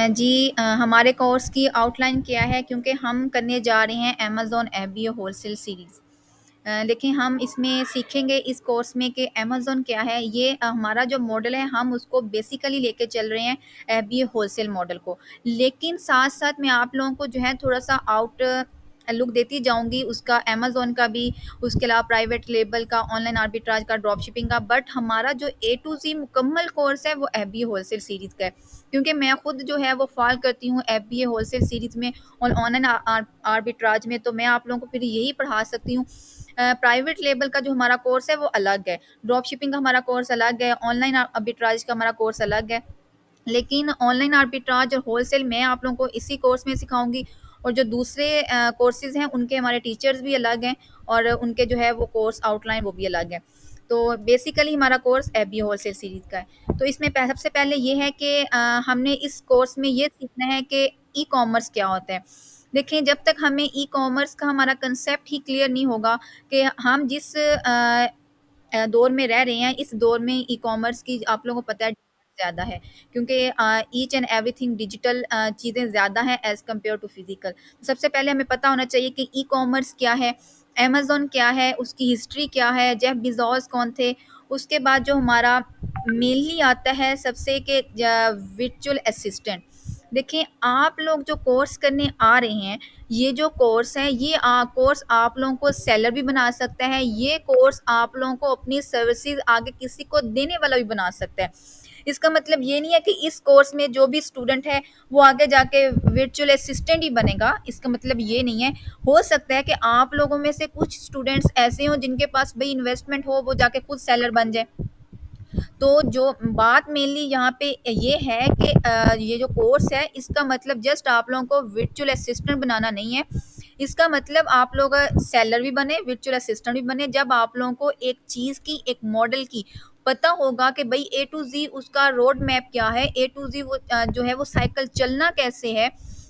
जी हमारे कोर्स की आउटलाइन क्या है क्योंकि हम करने जा रहे हैं अमेज़न एफबीओ होलसेल सीरीज़। देखिए हम इसमें सीखेंगे इस कोर्स में कि अमेज़न क्या है, ये हमारा जो मॉडल है हम उसको बेसिकली लेके चल रहे हैं एफबीओ होलसेल मॉडल को। लेकिन साथ-साथ मैं आप लोगों को जो है थोड़ा-सा आउट लुक देती जाऊँगी उसका अमेज़न का भी, उसके अलावा प्राइवेट लेबल का, ऑनलाइन आर्बिट्राज का, ड्रॉप शिपिंग का। बट हमारा जो ए टू ज़ी मुकम्मल कोर्स है वो एफबीओ होलसेल सीरीज़ का है। क्योंकि मैं खुद जो है वो फ़ॉल करती हूँ एफबीओ होलसेल सीरीज़ में और ऑनलाइन आर्बिट्राज में, तो मैं आप लोगों को फिर यही पढ़ा सकती हूँ। प्राइवेट लेबल का जो हमारा कोर्स है वो अलग है, ड्रॉप शिपिंग का हमारा कोर्स अलग है, ऑनलाइन आर्बिट्राज का हमारा कोर्स अलग है। लेकिन ऑनलाइन आर्बिट्राज और होलसेल मैं आप लोगों को इसी कोर्स में सिखाऊँगी और जो दूसरे कोर्सेज़ हैं उनके हमारे टीचर्स भी अलग हैं और उनके जो है वो कोर्स आउटलाइन वो भी अलग है। तो बेसिकली हमारा कोर्स एफबीओ होलसेल सीरीज़ का है। तो इसमें सबसे पहले ये है कि हमने इस कोर्स में ये सीखना है कि ई-कॉमर्स क्या होता है। देखिए जब तक हमें ई-कॉमर्स का हमारा कंसेप्ट ही क्लियर नहीं होगा कि हम जिस दौर में रह रहे हैं, इस दौर में ई-कॉमर्स की आप लोगों को पता है ज़्यादा है क्योंकि ईच एंड एवरीथिंग डिजिटल चीज़ें ज़्यादा हैं एज़ कम्पेयर टू फिज़िकल। सबसे पहले हमें पता होना चाहिए कि ई-कॉमर्स क्या है, अमेज़न क्या है, उसकी हिस्ट्री क्या है, जेफ बेज़ोस कौन थे। उसके बाद जो हमारा मेनली आता है सबसे कि वर्चुअल असिस्टेंट। देखिए आप लोग जो कोर्स करने आ रहे हैं, ये जो कोर्स है ये कोर्स आप लोगों को सेलर भी बना सकता है, ये कोर्स आप लोगों को अपनी सर्विसेज़ आगे किसी को देने वाला भी बना सकता है। इसका मतलब ये नहीं है कि इस कोर्स में जो भी स्टूडेंट है वो आगे जाके वर्चुअल असिस्टेंट ही बनेगा, इसका मतलब ये नहीं है। हो सकता है कि आप लोगों में से कुछ स्टूडेंट्स ऐसे हों जिनके पास भई इन्वेस्टमेंट हो, वो जाके खुद सेलर बन जाए। तो जो बात मेनली यहाँ पे ये है कि ये जो कोर्स है इसका मतलब जस्ट आप लोगों को वर्चुअल असिस्टेंट बनाना नहीं है। इसका मतलब आप लोग सेलर भी बने, वर्चुअल असिस्टेंट भी बने जब आप लोगों को एक चीज़ की, एक मॉडल की पता होगा कि भई ए टू ज़ी उसका रोड मैप क्या है, ए टू ज़ी वो जो है वो साइकिल चलना कैसे है।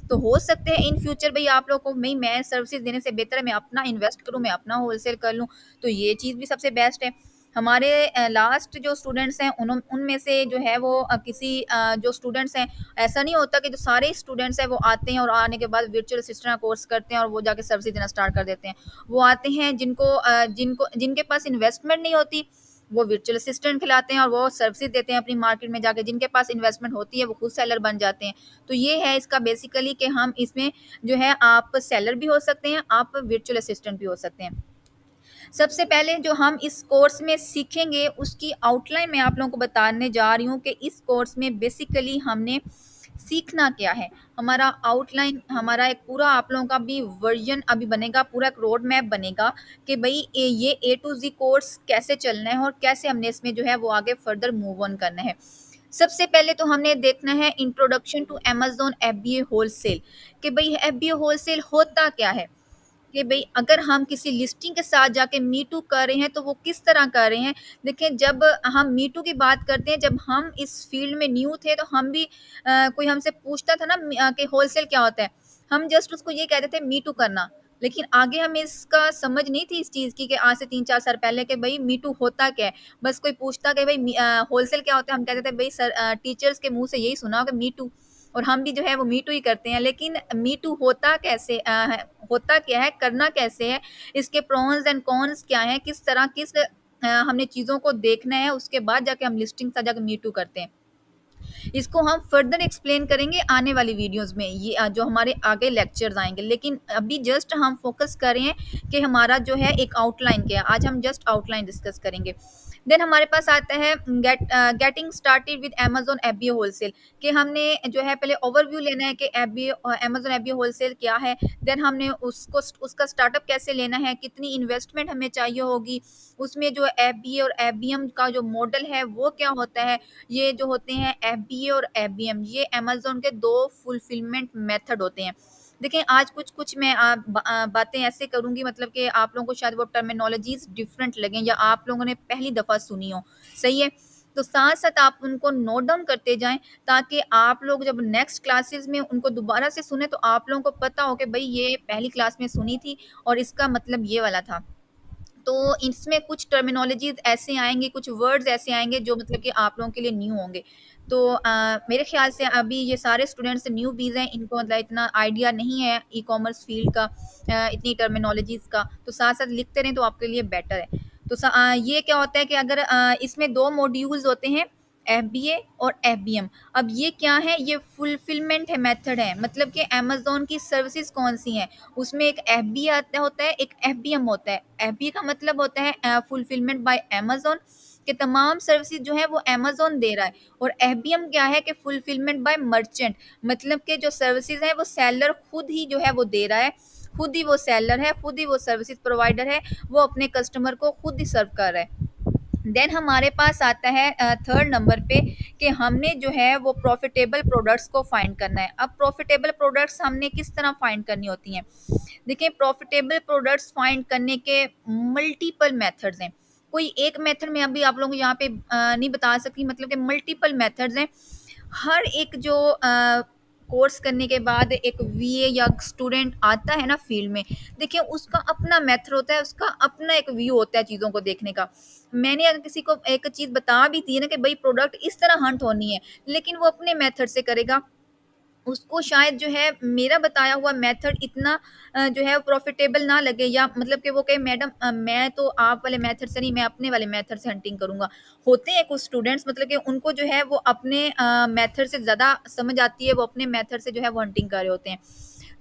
तो हो सकते हैं इन फ्यूचर भई आप लोग को भई मैं सर्विसेज़ देने से बेहतर है मैं अपना इन्वेस्ट करूँ, मैं अपना होलसेल कर लूँ, तो ये चीज़ भी सबसे बेस्ट है। हमारे लास्ट जो स्टूडेंट्स हैं उनमें से जो है वो किसी जो स्टूडेंट्स हैं, ऐसा नहीं होता कि जो सारे स्टूडेंट्स हैं वो आते हैं और आने के बाद वर्चुअल असिस्टेंट का कोर्स करते हैं और वो जाके सर्विस देना स्टार्ट कर देते हैं। वो आते हैं जिनके पास इन्वेस्टमेंट नहीं होती, वो वर्चुअल असिस्टेंट खिलाते हैं और वो सर्विसेज देते हैं अपनी मार्केट में जाके। जिनके पास इन्वेस्टमेंट होती है वो खुद सेलर बन जाते हैं। तो ये है इसका बेसिकली कि हम इसमें जो है आप सेलर भी हो सकते हैं, आप वर्चुअल असिस्टेंट भी हो सकते हैं। सबसे पहले जो हम इस कोर्स में सीखेंगे उसकी आउटलाइन मैं आप लोगों को बताने जा रही हूँ कि इस कोर्स में बेसिकली हमने सीखना क्या है। हमारा आउटलाइन, हमारा एक पूरा आप लोगों का भी वर्जन अभी बनेगा, पूरा एक रोड मैप बनेगा कि भई ये ए टू ज़ी कोर्स कैसे चलना है और कैसे हमने इसमें जो है वो आगे फर्दर मूव ऑन करना है। सबसे पहले तो हमने देखना है introduction to Amazon FBA wholesale कि भई एफबीए होलसेल होता क्या है? कि भई अगर हम किसी लिस्टिंग के साथ जाके मी टू कर रहे हैं तो वो किस तरह कर रहे हैं। देखिए जब हम मी टू की बात करते हैं, जब हम इस फील्ड में न्यू थे तो हम भी कोई हमसे पूछता था ना कि होलसेल क्या होता है? हम जस्ट उसको ये कहते थे मी टू करना। लेकिन आगे हमें इसका समझ नहीं थी इस चीज़ की कि आज से 3-4 साल पहले कि भई मी टू होता क्या है? बस कोई पूछता कि भई होलसेल क्या होता है? हम कहते थे भई सर टीचर्स के मुँह से यही सुना होगा मी टू। और हम भी जो है वो मी टू ही करते हैं। लेकिन मी टू होता कैसे है, होता क्या है, करना कैसे है, इसके प्रोन्स एंड कॉन्स क्या हैं, किस तरह हमने चीज़ों को देखना है, उसके बाद जाके हम लिस्टिंग से जाके मी टू करते हैं। इसको हम फर्दर एक्सप्लेन करेंगे आने वाली वीडियोस में, ये जो हमारे आगे लेक्चर्स आएँगे। लेकिन अभी जस्ट हम फोकस कर रहे हैं कि हमारा जो है एक आउटलाइन क्या है। आज हम जस्ट आउटलाइन डिस्कस करेंगे। देन हमारे पास आता है getting started with Amazon FBO wholesale कि हमने जो है पहले ओवरव्यू लेना है कि एफबीओ अमेज़न एफबीओ होलसेल क्या है। देन हमने उसको उसका स्टार्टअप कैसे लेना है, कितनी इन्वेस्टमेंट हमें चाहिए होगी, उसमें जो एफबीए और एफबीएम का जो मॉडल है वो क्या होता है। ये जो होते हैं एफबीए और एफबीएम, ये अमेज़न के 2 फुलफिलमेंट मेथड होते हैं। देखिए आज कुछ-कुछ मैं बातें ऐसे करूँगी मतलब कि आप लोगों को शायद वो टर्मिनोलॉजीज़ डिफरेंट लगें या आप लोगों ने पहली दफ़ा सुनी हो, सही है? तो साथ-साथ आप उनको नोट डाउन करते जाएँ ताकि आप लोग जब नेक्स्ट क्लासेस में उनको दोबारा से सुने तो आप लोगों को पता हो कि भई ये पहली क्लास में सुनी थी और इसका मतलब ये वाला था। तो इसमें कुछ टर्मिनोलॉजीज़ ऐसे आएँगे, कुछ वर्ड्स ऐसे आएँगे जो मतलब कि आप लोगों के लिए न्यू होंगे। तो मेरे ख़्याल से अभी ये सारे स्टूडेंट्स न्यूबीज़ हैं, इनको मतलब इतना आइडिया नहीं है ई-कॉमर्स फ़ील्ड का, इतनी टर्मिनोलॉजीज़ का, तो साथ-साथ लिखते रहें तो आपके लिए बेटर है। तो ये क्या होता है कि अगर इसमें 2 मॉड्यूल्स होते हैं, एफबीए और एफबीएम। अब ये क्या है, ये फुलफिलमेंट है मेथड है, मतलब कि अमेज़न की सर्विसेज़ कौन-सी हैं, उसमें एक एफबीए आता होता है, एक एफबीएम होता है। एफबीए का मतलब होता है फुलफिलमेंट बाय अमेज़न, कि तमाम सर्विसेज़ जो है वो अमेज़न दे रहा है, और एफबीएम क्या है कि फुलफिलमेंट बाय मर्चेंट, मतलब कि जो सर्विसेज़ हैं वो सेलर खुद ही जो है वो दे रहा है, खुद ही वो सेलर है, खुद ही वो सर्विसेज़ प्रोवाइडर है, वो अपने कस्टमर को खुद ही सर्व कर रहा है। देन हमारे पास आता है थर्ड नंबर पे कि हमने जो है वो प्रॉफिटेबल प्रोडक्ट्स को फाइंड करना है। अब प्रॉफिटेबल प्रोडक्ट्स हमने किस तरह फाइंड करनी होती हैं? देखिए, प्रॉफिटेबल प्रोडक्ट्स फाइंड करने के मल्टीपल मेथड्स हैं। कोई एक मेथड मैं अभी आप लोगों को यहाँ पे नहीं बता सकती, मतलब कि मल्टीपल मेथड्स हैं। हर एक जो कोर्स करने के बाद एक वीए या स्टूडेंट आता है ना फील्ड में, देखिए उसका अपना मेथड होता है, उसका अपना एक व्यू होता है चीज़ों को देखने का। मैंने अगर किसी को एक चीज़ बता भी दी है ना कि भई प्रोडक्ट इस तरह हंट होनी है, लेकिन वो अपने मेथड से करेगा। उसको शायद जो है मेरा बताया हुआ मेथड इतना जो है प्रॉफिटेबल ना लगे, या मतलब कि वो कहे मैडम मैं तो आप वाले मेथड से नहीं, मैं अपने वाले मेथड से हंटिंग करूँगा। होते हैं कुछ स्टूडेंट्स, मतलब कि उनको जो है वो अपने मेथड से ज़्यादा समझ आती है, वो अपने मेथड से जो है वो हंटिंग कर रहे होते हैं।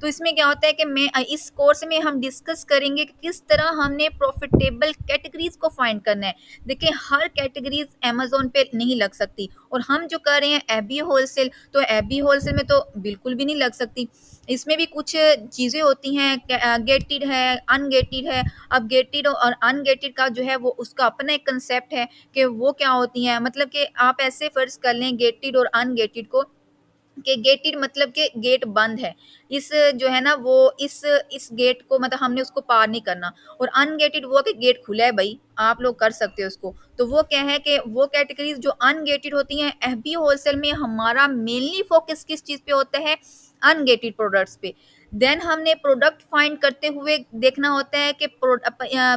तो इसमें क्या होता है कि इस कोर्स में हम डिस्कस करेंगे कि किस तरह हमने प्रॉफिटेबल कैटेगरीज़ को फाइंड करना है। देखिए, हर कैटेगरीज़ अमेज़न पे नहीं लग सकती, और हम जो कर रहे हैं एबी होलसेल, तो एबी होलसेल में तो बिल्कुल भी नहीं लग सकती। इसमें भी कुछ चीज़ें होती हैं, गेटेड है, अनगेटेड है। अब गेटेड और अनगेटेड का जो है वो उसका अपना एक कांसेप्ट है कि वो क्या होती हैं। मतलब कि आप ऐसे फ़र्ज़ कर लें गेटेड और अनगेटेड को, कि गेटेड मतलब कि गेट बंद है। इस जो है ना वो इस गेट को मतलब हमने उसको पार नहीं करना, और अनगेटेड वो है कि गेट खुला है भई, आप लोग कर सकते हो उसको। तो वो क्या है कि वो कैटेगरीज़ जो अनगेटेड होती हैं, एफबी होलसेल में हमारा मेनली फ़ोकस किस चीज़ पे होता है? अनगेटेड प्रोडक्ट्स पे। देन हमने प्रोडक्ट फाइंड करते हुए देखना होता है कि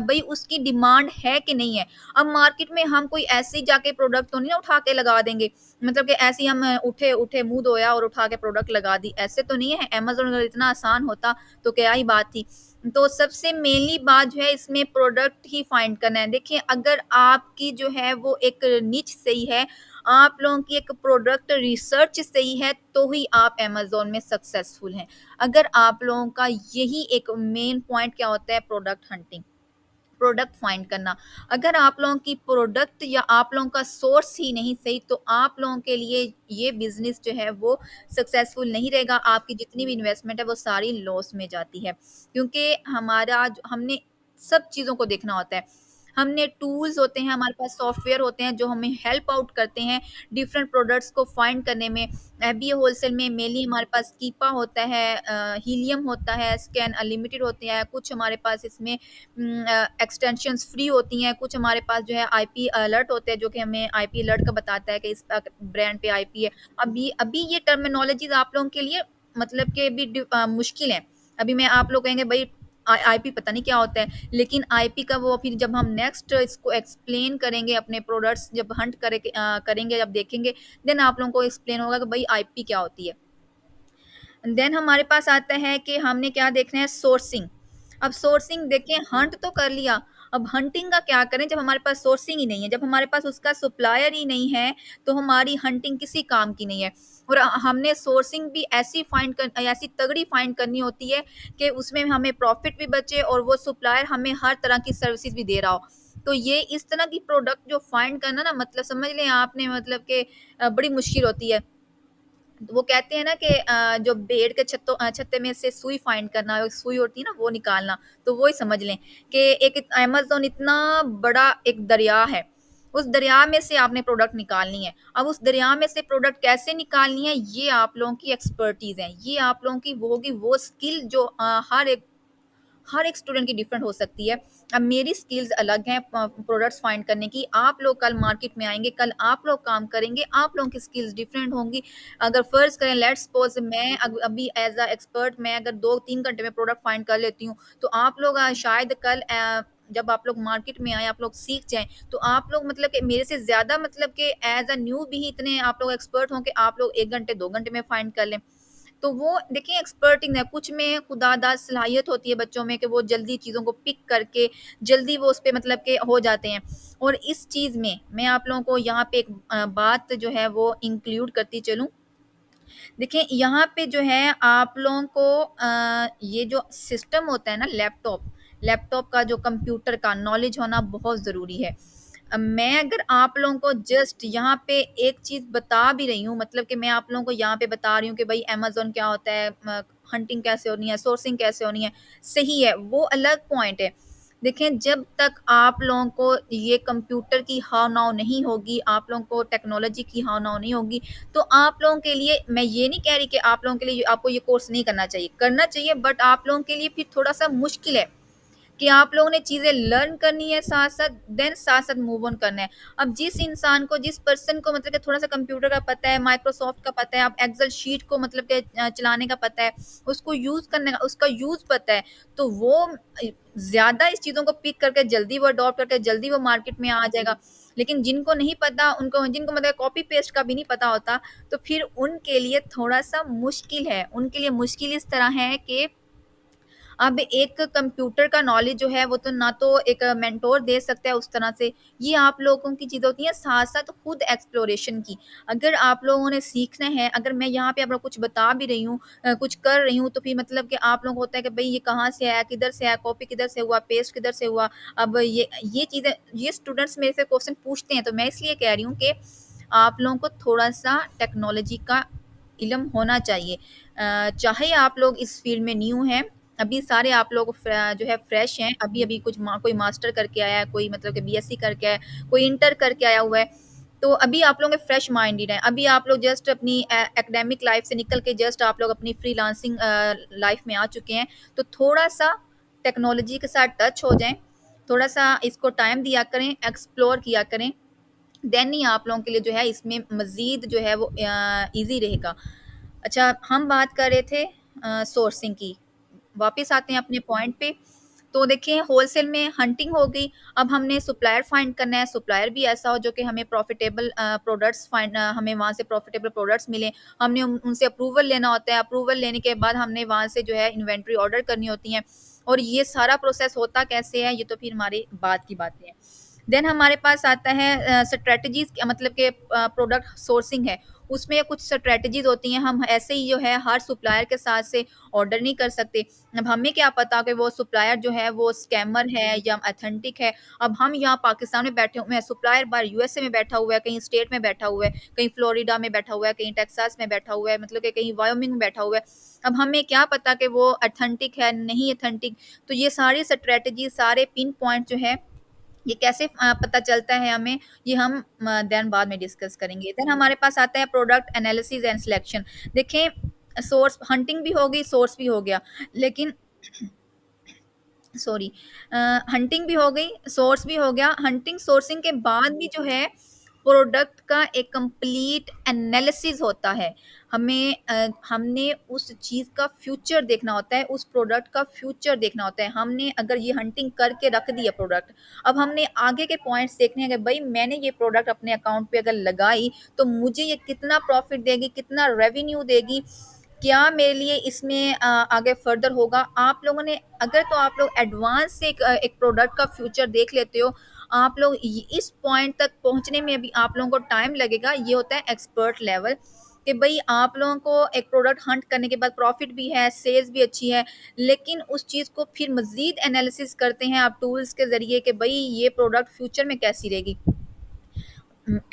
भई उसकी डिमांड है कि नहीं है। अब मार्केट में हम कोई ऐसे ही जाके प्रोडक्ट तो नहीं ना उठा के लगा देंगे, मतलब कि ऐसे ही हम उठे, मुँह धोया और उठा के प्रोडक्ट लगा दी, ऐसे तो नहीं है। अमेज़न अगर इतना आसान होता तो क्या ही बात थी। तो सबसे मेनली बात जो है इसमें प्रोडक्ट ही फाइंड करना है। देखिए, अगर आपकी जो है वो एक निच सही है, आप लोगों की एक प्रोडक्ट रिसर्च सही है, तो ही आप अमेज़न में सक्सेसफुल हैं। अगर आप लोगों का यही एक मेन पॉइंट क्या होता है, प्रोडक्ट हंटिंग। प्रोडक्ट फाइंड करना। अगर आप लोगों की प्रोडक्ट या आप लोगों का सोर्स ही नहीं सही, तो आप लोगों के लिए ये बिज़नेस जो है वो सक्सेसफुल नहीं रहेगा। आपकी जितनी भी इन्वेस्टमेंट है वो सारी लॉस में जाती है। क्योंकि हमने सब चीज़ों को देखना होता है। हमने टूल्स होते हैं, हमारे पास सॉफ्टवेयर होते हैं जो हमें हेल्प आउट करते हैं डिफरेंट प्रोडक्ट्स को फाइंड करने में। एबीए होलसेल में मेनली हमारे पास कीपा होता है, हीलियम होता है, स्कैन अनलिमिटेड होते हैं, कुछ हमारे पास इसमें एक्सटेंशंस फ्री होती हैं, कुछ हमारे पास जो है आईपी अलर्ट होते हैं जो कि हमें आईपी अलर्ट का बताता है कि इस ब्रांड पे आईपी है। अभी अभी ये टर्मिनोलॉजीज़ आप लोगों के लिए मतलब कि अभी मुश्किल है। अभी मैं आप लोग कहेंगे भई आईपी पता नहीं क्या होता है, लेकिन आईपी का वो फिर जब हम नेक्स्ट इसको एक्सप्लेन करेंगे, अपने प्रोडक्ट्स जब करेंगे, जब देखेंगे, देन आप लोगों को एक्सप्लेन होगा कि भई आईपी क्या होती है। देन हमारे पास आता है कि हमने क्या देखना है, सोर्सिंग। अब सोर्सिंग देखिए, हंट तो कर लिया, अब हंटिंग का क्या करें जब हमारे पास सोर्सिंग ही नहीं है, जब हमारे पास उसका सप्लायर ही नहीं है, तो हमारी हंटिंग किसी काम की नहीं है। और हमने सोर्सिंग भी ऐसी तगड़ी फाइंड करनी होती है कि उसमें हमें प्रॉफिट भी बचे और वो सप्लायर हमें हर तरह की सर्विसेज भी दे रहा हो। तो ये इस तरह की प्रोडक्ट जो फाइंड करना ना, मतलब समझ लें आपने, मतलब कि बड़ी मुश्किल होती है। वो कहते हैं ना कि जो भेड़ के छत्ते में से सुई फाइंड करना, एक सुई होती है ना वो निकालना, तो वो ही समझ लें कि एक अमेज़न इतना बड़ा एक दरिया है, उस दरिया में से आपने प्रोडक्ट निकालनी है। अब उस दरिया में से प्रोडक्ट कैसे निकालनी है, ये आप लोगों की एक्सपर्टीज़ है, ये आप लोगों की वो होगी वो स्किल जो हर एक स्टूडेंट की डिफरेंट हो सकती है। अब मेरी स्किल्स अलग हैं प्रोडक्ट्स फाइंड करने की, आप लोग कल मार्केट में आएँगे, कल आप लोग काम करेंगे, आप लोगों की स्किल्स डिफरेंट होंगी। अगर फ़र्ज़ करें, लेट्स सपोज़ मैं अभी एज़ अ एक्सपर्ट मैं अगर 2-3 घंटे में प्रोडक्ट फाइंड कर लेती हूँ, तो आप लोग शायद कल जब आप लोग मार्केट में आएँ, आप लोग सीख जाएँ, तो आप लोग मतलब कि मेरे से ज़्यादा मतलब कि एज़ अ न्यू भी इतने आप लोग एक्सपर्ट हों कि आप लोग 1 घंटे, 2 घंटे में फाइंड कर लें। तो वो देखिए एक्सपर्टिंग है, कुछ में खुदादाद सलाहियत होती है बच्चों में कि वो जल्दी चीज़ों को पिक करके, जल्दी वो उस पे मतलब के हो जाते हैं। और इस चीज़ में मैं आप लोगों को यहाँ पे एक बात जो है वो इंक्लूड करती चलूँ। देखिए, यहाँ पे जो है आप लोगों को ये जो सिस्टम होता है ना लैपटॉप, लैपटॉप का जो कंप्यूटर का नॉलेज होना बहुत ज़रूरी है। मैं अगर आप लोगों को जस्ट यहाँ पे एक चीज़ बता भी रही हूँ मतलब कि मैं आप लोगों को यहाँ पे बता रही हूँ कि भई अमेज़न क्या होता है, हंटिंग कैसे होनी है, सोर्सिंग कैसे होनी है, सही है, वो अलग पॉइंट है। देखें, जब तक आप लोगों को ये कंप्यूटर की हाव-नाव नहीं होगी, आप लोगों को टेक्नोलॉजी की हाव-नाव नहीं होगी, तो आप लोगों के लिए मैं ये नहीं कह रही कि आप लोगों के लिए आपको ये कोर्स नहीं करना चाहिए बट आप लोगों के लिए फिर थोड़ा-सा मुश्किल है कि आप लोगों ने चीज़ें लर्न करनी है साथ-साथ, देन साथ-साथ मूव ऑन करना है। अब जिस इंसान को, जिस पर्सन को मतलब कि थोड़ा-सा कंप्यूटर का पता है, माइक्रोसॉफ्ट का पता है, अब एक्सेल शीट को मतलब कि चलाने का पता है, उसको यूज़ करने का उसका यूज़ पता है, तो वो ज़्यादा इस चीज़ों को पिक करके जल्दी वो अडॉप्ट करके जल्दी वो मार्केट में आ जाएगा। लेकिन जिनको नहीं पता, उनको जिनको मतलब कॉपी पेस्ट का भी नहीं पता होता, तो फिर उनके लिए थोड़ा-सा मुश्किल है। उनके लिए मुश्किल इस तरह है कि अब एक कंप्यूटर का नॉलेज जो है वो तो ना तो एक मेंटोर दे सकता है उस तरह से, ये आप लोगों की चीज़ें होती हैं साथ-साथ खुद एक्सप्लोरेशन की। अगर आप लोगों ने सीखना है, अगर मैं यहाँ पे आपको कुछ बता भी रही हूँ कुछ कर रही हूँ तो फिर मतलब कि आप लोगों को होता है कि भई ये कहाँ से आया, किधर से आया, कॉपी किधर से हुआ, पेस्ट किधर से हुआ। अब ये चीज़ें ये स्टूडेंट्स मेरे से क्वेश्चन पूछते हैं तो मैं इसलिए कह रही हूँ कि आप लोगों को थोड़ा-सा टेक्नोलॉजी का इल्म होना चाहिए। चाहे आप लोग इस फील्ड में न्यू हैं, अभी सारे आप लोग जो है फ्रेश हैं, अभी-अभी कुछ कोई मास्टर करके आया है, कोई मतलब कि बीएससी करके आया है, कोई इंटर करके आया हुआ है। तो अभी आप लोग फ्रेश माइंडेड हैं। अभी आप लोग जस्ट अपनी एकेडमिक लाइफ से निकल के जस्ट आप लोग अपनी फ्रीलांसिंग लाइफ में आ चुके हैं। तो थोड़ा-सा टेक्नोलॉजी के साथ टच हो जाएँ, थोड़ा-सा इसको टाइम दिया करें, एक्सप्लोर किया करें। देन ही आप लोगों के लिए जो है इसमें मज़ीद जो है वो ईज़ी रहेगा। अच्छा, हम बात कर रहे थे सोर्सिंग की। वापस आते हैं अपने पॉइंट पे। तो देखिए होलसेल में हंटिंग हो गई, अब हमने सप्लायर फाइंड करना है, सप्लायर भी ऐसा हो जो कि हमें प्रॉफिटेबल हमें वहाँ से प्रॉफिटेबल प्रोडक्ट्स मिलें। हमने उनसे अप्रूवल लेना होता है, अप्रूवल लेने के बाद हमने वहाँ से जो है इन्वेंटरी ऑर्डर करनी होती है और ये सारा प्रोसेस होता कैसे है, ये तो फिर हमारी बाद की बातें हैं। देन हमारे पास आता है स्ट्रैटेजीज़ मतलब कि प्रोडक्ट सोर्सिंग है, उसमें कुछ स्ट्रैटेजीज़ होती हैं, हम ऐसे ही जो है हर सप्लायर के साथ से ऑर्डर नहीं कर सकते। अब हमें क्या पता कि वो सप्लायर जो है वो स्कैमर है या ऑथेंटिक है। अब हम यहाँ पाकिस्तान में बैठे हुए हैं, सप्लायर बाहर यूएसए में बैठा हुआ है, कहीं स्टेट में बैठा हुआ है, कहीं फ्लोरिडा में बैठा हुआ है, कहीं टेक्सास में बैठा हुआ है, मतलब कि कहीं वायोमिंग में बैठा हुआ है। अब हमें क्या पता कि वो ऑथेंटिक है, नहीं ऑथेंटिक। तो ये सारी स्ट्रैटेजी, सारे पिन पॉइंट जो है ये कैसे पता चलता है हमें, ये हम देन बाद में डिस्कस करेंगे। देन हमारे पास आता है प्रोडक्ट एनालिसिस एंड सिलेक्शन। देखें, सोर्स हंटिंग भी हो गई, सोर्स भी हो गया, लेकिन सॉरी हंटिंग भी हो गई, सोर्स भी हो गया। हंटिंग सोर्सिंग के बाद भी जो है प्रोडक्ट का एक कंप्लीट एनालिसिस होता है। हमने उस चीज़ का फ्यूचर देखना होता है, उस प्रोडक्ट का फ्यूचर देखना होता है। हमने अगर ये हंटिंग करके रख दिया प्रोडक्ट, अब हमने आगे के पॉइंट्स देखने हैं कि भई मैंने ये प्रोडक्ट अपने अकाउंट पे अगर लगाई, तो मुझे ये कितना प्रॉफ़िट देगी, कितना रेवेन्यू देगी, क्या मेरे लिए इसमें आगे फर्दर होगा। आप लोगों ने अगर तो आप लोग एडवांस से एक प्रोडक्ट का फ्यूचर देख लेते हो, आप लोग इस पॉइंट तक पहुंचने में भी आप लोगों को टाइम लगेगा। ये होता है एक्सपर्ट लेवल कि भाई आप लोगों को एक प्रोडक्ट हंट करने के बाद प्रॉफिट भी है, सेल्स भी अच्छी है, लेकिन उस चीज़ को फिर मज़ीद एनालिसिस करते हैं आप टूल्स के ज़रिए कि भाई ये प्रोडक्ट फ्यूचर में कैसी रहेगी।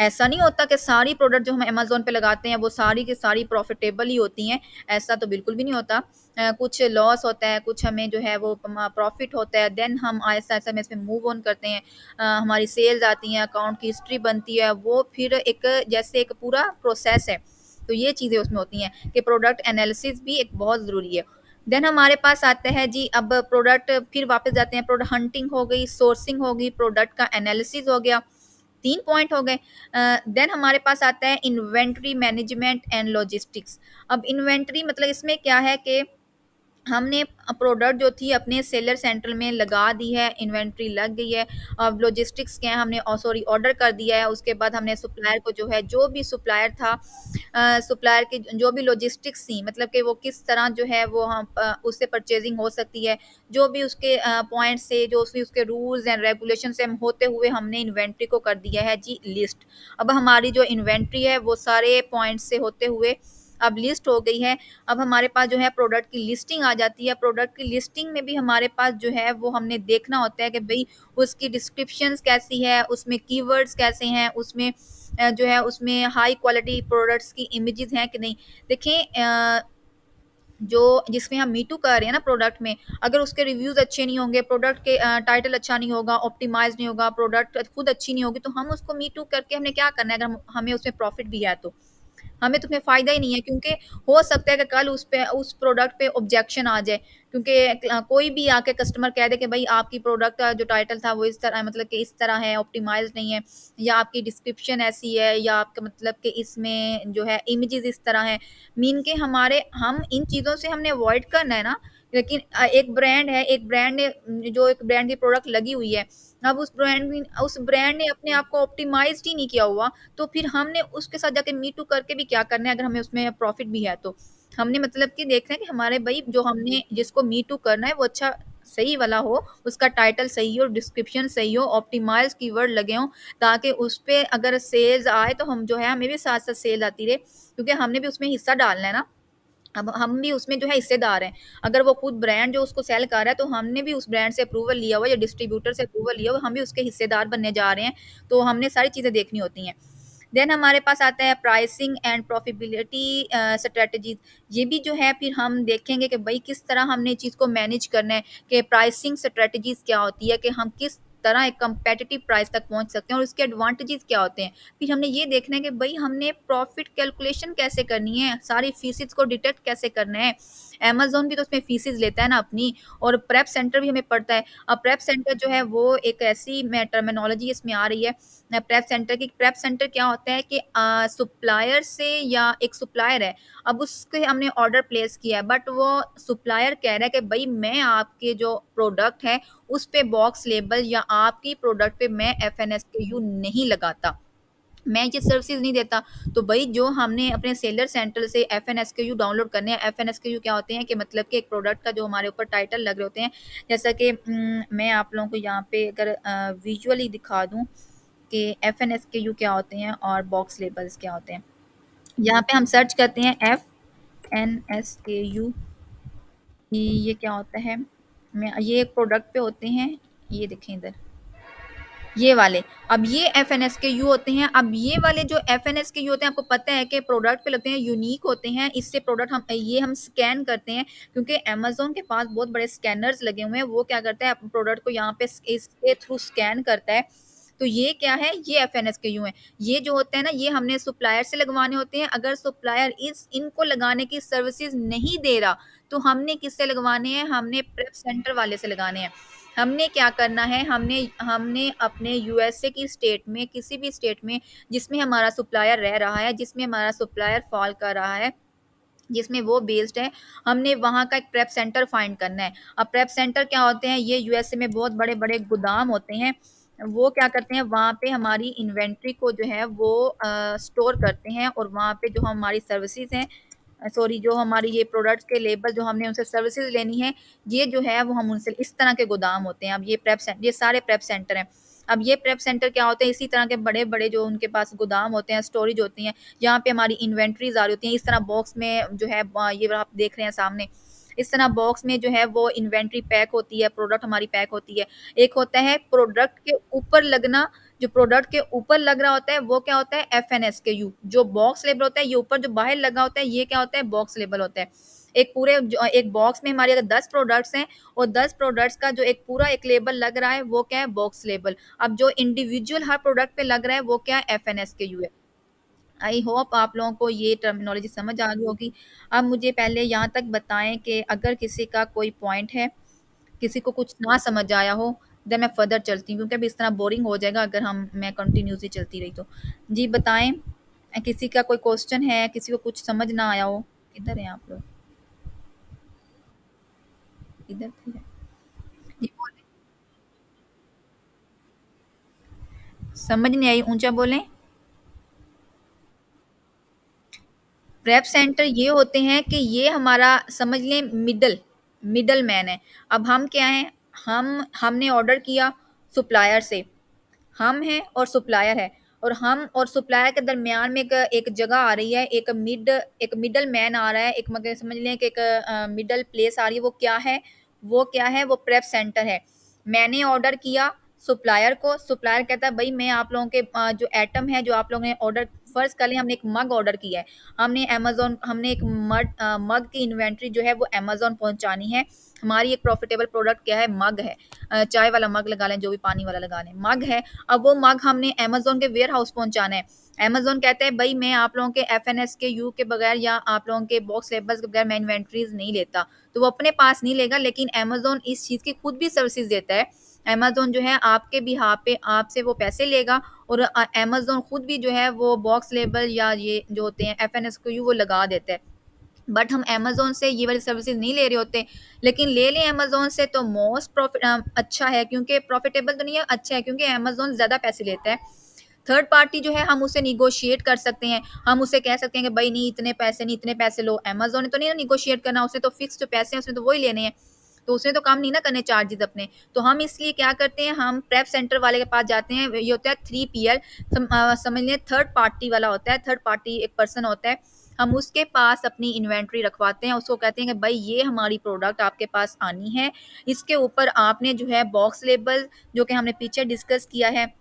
ऐसा नहीं होता कि सारी प्रोडक्ट जो हम अमेज़न पे लगाते हैं वो सारी की सारी प्रॉफ़िटेबल ही होती हैं, ऐसा तो बिल्कुल भी नहीं होता। कुछ लॉस होता है, कुछ हमें जो है वो प्रॉफ़िट होता है, देन हम आहिस्ता-आहिस्ता में इसमें मूव ऑन करते हैं। हमारी सेल्स आती हैं, अकाउंट की हिस्ट्री बनती है, वो फिर एक जैसे एक पूरा प्रोसेस है। तो ये चीज़ें उसमें होती हैं कि प्रोडक्ट एनालिसिस भी एक बहुत ज़रूरी है। देन हमारे पास आता है जी, अब प्रोडक्ट फिर वापस जाते हैं, प्रोडक्ट हंटिंग हो गई, सोर्सिंग हो गई, प्रोडक्ट का एनालिसिस हो गया। 3 पॉइंट हो गए। देन हमारे पास आता है इन्वेंटरी मैनेजमेंट एंड लॉजिस्टिक्स। अब इन्वेंटरी मतलब इसमें क्या है कि हमने प्रोडक्ट जो थी अपने सेलर सेंटर में लगा दी है, इन्वेंट्री लग गई है। अब लॉजिस्टिक्स क्या है, हमने सॉरी ऑर्डर कर दिया है। उसके बाद हमने सप्लायर को जो है, जो भी सप्लायर था, सप्लायर की जो भी लॉजिस्टिक्स थी, मतलब कि वो किस तरह जो है वो हम उससे परचेजिंग हो सकती है, जो भी उसके पॉइंट से, जो भी उसके रूल्स एंड रेगुलेशन से हम होते हुए हमने इन्वेंट्री को कर दिया है जी लिस्ट। अब हमारी जो इन्वेंट्री है वो सारे पॉइंट से होते हुए अब लिस्ट हो गई है। अब हमारे पास जो है प्रोडक्ट की लिस्टिंग आ जाती है। प्रोडक्ट की लिस्टिंग में भी हमारे पास जो है वो हमने देखना होता है कि भई उसकी डिस्क्रिप्शंस कैसी है, उसमें कीवर्ड्स कैसे हैं, उसमें जो है उसमें हाई क्वालिटी प्रोडक्ट्स की इमेजेस हैं कि नहीं। देखें जो जिसमें हम मी टू कर रहे हैं ना प्रोडक्ट में, अगर उसके रिव्यूज अच्छे नहीं होंगे, प्रोडक्ट के टाइटल अच्छा नहीं होगा, ऑप्टिमाइज नहीं होगा, प्रोडक्ट खुद अच्छी नहीं होगी, तो हम उसको मी टू करके हमने क्या करना है, अगर हमें उसमें प्रॉफिट भी है तो हमें तो उसमें फ़ायदा ही नहीं है, क्योंकि हो सकता है कि कल उस पे उस प्रोडक्ट पे ऑब्जेक्शन आ जाए, क्योंकि कोई भी आके कस्टमर कह दे कि भाई आपकी प्रोडक्ट का जो टाइटल था वो इस तरह, मतलब कि इस तरह है, ऑप्टिमाइज़ नहीं है, या आपकी डिस्क्रिप्शन ऐसी है, या आपका मतलब कि इसमें जो है इमेजेस इस तरह है। मीन के हमारे हम इन चीज़ों से हमने अवॉइड करना है ना। लेकिन एक ब्रांड है, एक ब्रांड ने जो एक ब्रांड की प्रोडक्ट लगी हुई है, अब उस ब्रांड ने अपने आप को ऑप्टिमाइज़्ड ही नहीं किया हुआ, तो फिर हमने उसके साथ जाके मी टू करके भी क्या करना है, अगर हमें उसमें प्रॉफिट भी है तो। हमने मतलब कि देखना है कि हमारे भई जो हमने जिसको मी टू करना है वो अच्छा सही वाला हो, उसका टाइटल सही हो, डिस्क्रिप्शन सही हो, ऑप्टिमाइज़ कीवर्ड लगे हों, ताकि उस पे अगर सेल्स आए तो हम जो है हमें भी साथ-साथ सेल आती रहे, क्योंकि हमने भी उसमें हिस्सा डालना है ना। अब हम भी उसमें जो है हिस्सेदार हैं। अगर वो खुद ब्रांड जो उसको सेल कर रहा है, तो हमने भी उस ब्रांड से अप्रूवल लिया हुआ है, या डिस्ट्रीब्यूटर से अप्रूवल लिया हुआ है, हम भी उसके हिस्सेदार बनने जा रहे हैं, तो हमने सारी चीज़ें देखनी होती हैं। देन हमारे पास आता है प्राइसिंग एंड प्रॉफिटेबिलिटी स्ट्रैटेजीज़। ये भी जो है फिर हम देखेंगे कि भई किस तरह हमने चीज़ को मैनेज करना है, कि प्राइसिंग स्ट्रैटेजीज़ क्या होती है, कि हम किस तरह एक कम्पेटिटिव प्राइस तक पहुँच सकते हैं और उसके एडवांटेजेस क्या होते हैं। फिर हमने ये देखना है कि भई हमने प्रॉफिट कैलकुलेशन कैसे करनी है, सारी फीसेस को डिटेक्ट कैसे करना है। अमेज़न भी तो उसमें फीसेस लेता है ना अपनी, और प्रेप सेंटर भी हमें पड़ता है। अब प्रेप सेंटर जो है वो एक ऐसी में टर्मिनोलॉजी इसमें आ रही है प्रेप सेंटर की। प्रेप सेंटर क्या होता है कि सप्लायर से, या एक सप्लायर है, अब उसके हमने ऑर्डर प्लेस किया है, बट वो सप्लायर कह रहा है कि भई मैं आपके जो प्रोडक्ट है उस पे बॉक्स लेबल, या आपकी प्रोडक्ट पे मैं एफएनएसक्यू नहीं लगाता, मैं ये सर्विसेज़ नहीं देता। तो भई जो हमने अपने सेलर सेंटर से एफएनएसक्यू डाउनलोड करने हैं। एफएनएसक्यू क्या होते हैं, कि मतलब कि एक प्रोडक्ट का जो हमारे ऊपर टाइटल लग रहे होते हैं, जैसा कि मैं आप लोगों को यहाँ पे अगर विजुअली दिखा दूँ कि एफएनएसक्यू क्या होते हैं और बॉक्स लेबल्स क्या होते हैं। यहाँ पे हम सर्च करते हैं एफएनएसक्यू कि ये क्या होता है। मैं ये एक प्रोडक्ट पे होते हैं, ये देखें इधर, ये वाले। अब ये एफएनएसक्यू होते हैं। अब ये वाले जो एफएनएसक्यू होते हैं, आपको पता है कि प्रोडक्ट पे लगते हैं, यूनिक होते हैं। इससे प्रोडक्ट हम स्कैन करते हैं, क्योंकि अमेज़न के पास बहुत बड़े स्कैनर्स लगे हुए हैं। वो क्या करता है, प्रोडक्ट को यहाँ पे इसके थ्रू स्कैन करता है। तो ये क्या है, ये एफएनएसक्यू है। ये जो होते हैं ना, ये हमने सप्लायर से लगवाने होते हैं। अगर सप्लायर इस इनको लगाने की सर्विसेज़ नहीं दे रहा, तो हमने किससे लगवाने हैं, हमने प्रेप सेंटर वाले से लगाने हैं। हमने क्या करना है, हमने हमने अपने यूएसए की स्टेट में, किसी भी स्टेट में जिसमें हमारा सप्लायर रह रहा है, जिसमें हमारा सप्लायर फॉल कर रहा है, जिसमें वो बेस्ड है, हमने वहाँ का एक प्रेप सेंटर फाइंड करना है। अब प्रेप सेंटर क्या होते हैं, ये यूएसए में बहुत बड़े-बड़े गोदाम होते हैं। वो क्या करते हैं, वहाँ पे हमारी इन्वेंट्री को जो है वो स्टोर करते हैं, और वहाँ पे जो हमारी सर्विसेज़ हैं, सॉरी, जो हमारी ये प्रोडक्ट्स के लेबल जो हमने उनसे सर्विसेज़ लेनी है, ये जो है वो हम उनसे, इस तरह के गोदाम होते हैं। अब ये सारे प्रेप सेंटर हैं। अब ये प्रेप सेंटर क्या होते हैं, इसी तरह के बड़े-बड़े जो उनके पास गोदाम होते हैं, स्टोरेज होती हैं, जहाँ पे हमारी इन्वेंटरीज़ आ रही होती हैं। इस तरह बॉक्स में जो है ये आप देख रहे हैं सामने, इस तरह बॉक्स में जो है वो इन्वेंटरी पैक होती है, प्रोडक्ट हमारी पैक होती है। एक होता है प्रोडक्ट के ऊपर लगना, जो प्रोडक्ट के ऊपर लग रहा होता है वो क्या होता है, एफएनएसक्यू। जो बॉक्स लेबल होता है, ये ऊपर जो बाहर लगा होता है, ये क्या होता है, बॉक्स लेबल होता है। एक बॉक्स में हमारे अगर 10 प्रोडक्ट्स हैं, और 10 प्रोडक्ट्स का जो एक पूरा एक लेबल लग रहा है, वो क्या है, बॉक्स लेबल। अब जो इंडिविजुअल हर प्रोडक्ट पे लग रहा है, वो क्या है, एफएनएसक्यू है। आई होप आप लोगों को ये टर्मिनोलॉजी समझ आ गई होगी। अब मुझे पहले यहाँ तक बताएँ कि अगर किसी का कोई पॉइंट है, किसी को कुछ ना समझ आया हो, देन मैं फर्दर चलती हूँ, क्योंकि अभी इस तरह बोरिंग हो जाएगा अगर मैं कंटिन्यूअसली चलती रही तो। जी बताएँ, किसी का कोई क्वेश्चन है, किसी को कुछ समझ ना आया हो? किधर हैं आप लोग? इधर पे है। जी बोलें। समझ नहीं आई, ऊंचा बोलें। प्रेप सेंटर ये होते हैं कि ये हमारा समझ लें मिडल मैन है। अब हम क्या हैं, हमने ऑर्डर किया सप्लायर से, हम हैं और सप्लायर है, और हम और सप्लायर के दरमियान में एक जगह आ रही है, एक मिडल मैन आ रहा है, एक मगर समझ लें कि एक मिडल प्लेस आ रही है। वो क्या है, वो प्रेप सेंटर है। मैंने ऑर्डर किया सप्लायर को, सप्लायर कहता है भाई मैं आप लोगों के जो आइटम है जो आप लोगों ने ऑर्डर, फर्ज कर लें हमने एक मग ऑर्डर किया है, हमने एक मग की इन्वेंट्री जो है वो अमेजोन पहुंचानी है। हमारी एक प्रॉफिटेबल प्रोडक्ट क्या है, मग है। चाय वाला मग लगा लें, जो भी पानी वाला लगा लें, मग है। अब वो मग हमने अमेजोन के वेयर हाउस पहुंचाना है। अमेजोन कहते हैं भाई मैं आप लोगों के एफएनएस के यू के बगैर या आप लोगों के बॉक्स लेबल्स के बगैर मैं इन्वेंट्रीज नहीं लेता। तो वो अपने पास नहीं लेगा, लेकिन अमेजोन इस चीज़ की खुद भी सर्विसेज देता है। अमेजोन जो है आपके बिहाफ पे आपसे वो पैसे लेगा, और अमेजोन खुद भी जो है वो बॉक्स लेबल या ये जो होते हैं एफएनएस के यू वो लगा देता है। बट हम अमेजोन से ये वाली सर्विसेज नहीं ले रहे होते, लेकिन ले लें अमेजोन से तो मोस्ट प्रॉफिट अच्छा है, क्योंकि प्रॉफिटेबल तो नहीं है, अच्छा है, क्योंकि अमेजोन ज़्यादा पैसे लेता है। थर्ड पार्टी जो है हम उसे निगोशिएट कर सकते हैं, हम उसे कह सकते हैं कि भाई नहीं इतने पैसे नहीं, इतने पैसे लो। अमेजोन ने तो नहीं ना निगोशिएट करना, उसने तो फिक्स जो पैसे हैं उसने तो वही लेने हैं, तो उसने तो काम नहीं ना करने चार्जेस अपने। तो हम इसलिए क्या करते हैं, हम प्रेप सेंटर वाले के पास जाते हैं। ये होता है 3PL, समझ लें थर्ड पार्टी वाला होता है, थर्ड पार्टी एक पर्सन होता है। हम उसके पास अपनी इन्वेंट्री रखवाते हैं, उसको कहते हैं कि भाई ये हमारी प्रोडक्ट आपके पास आनी है, इसके ऊपर आपने जो है बॉक्स लेबल, जो कि हमने पीछे डिस्कस किया है,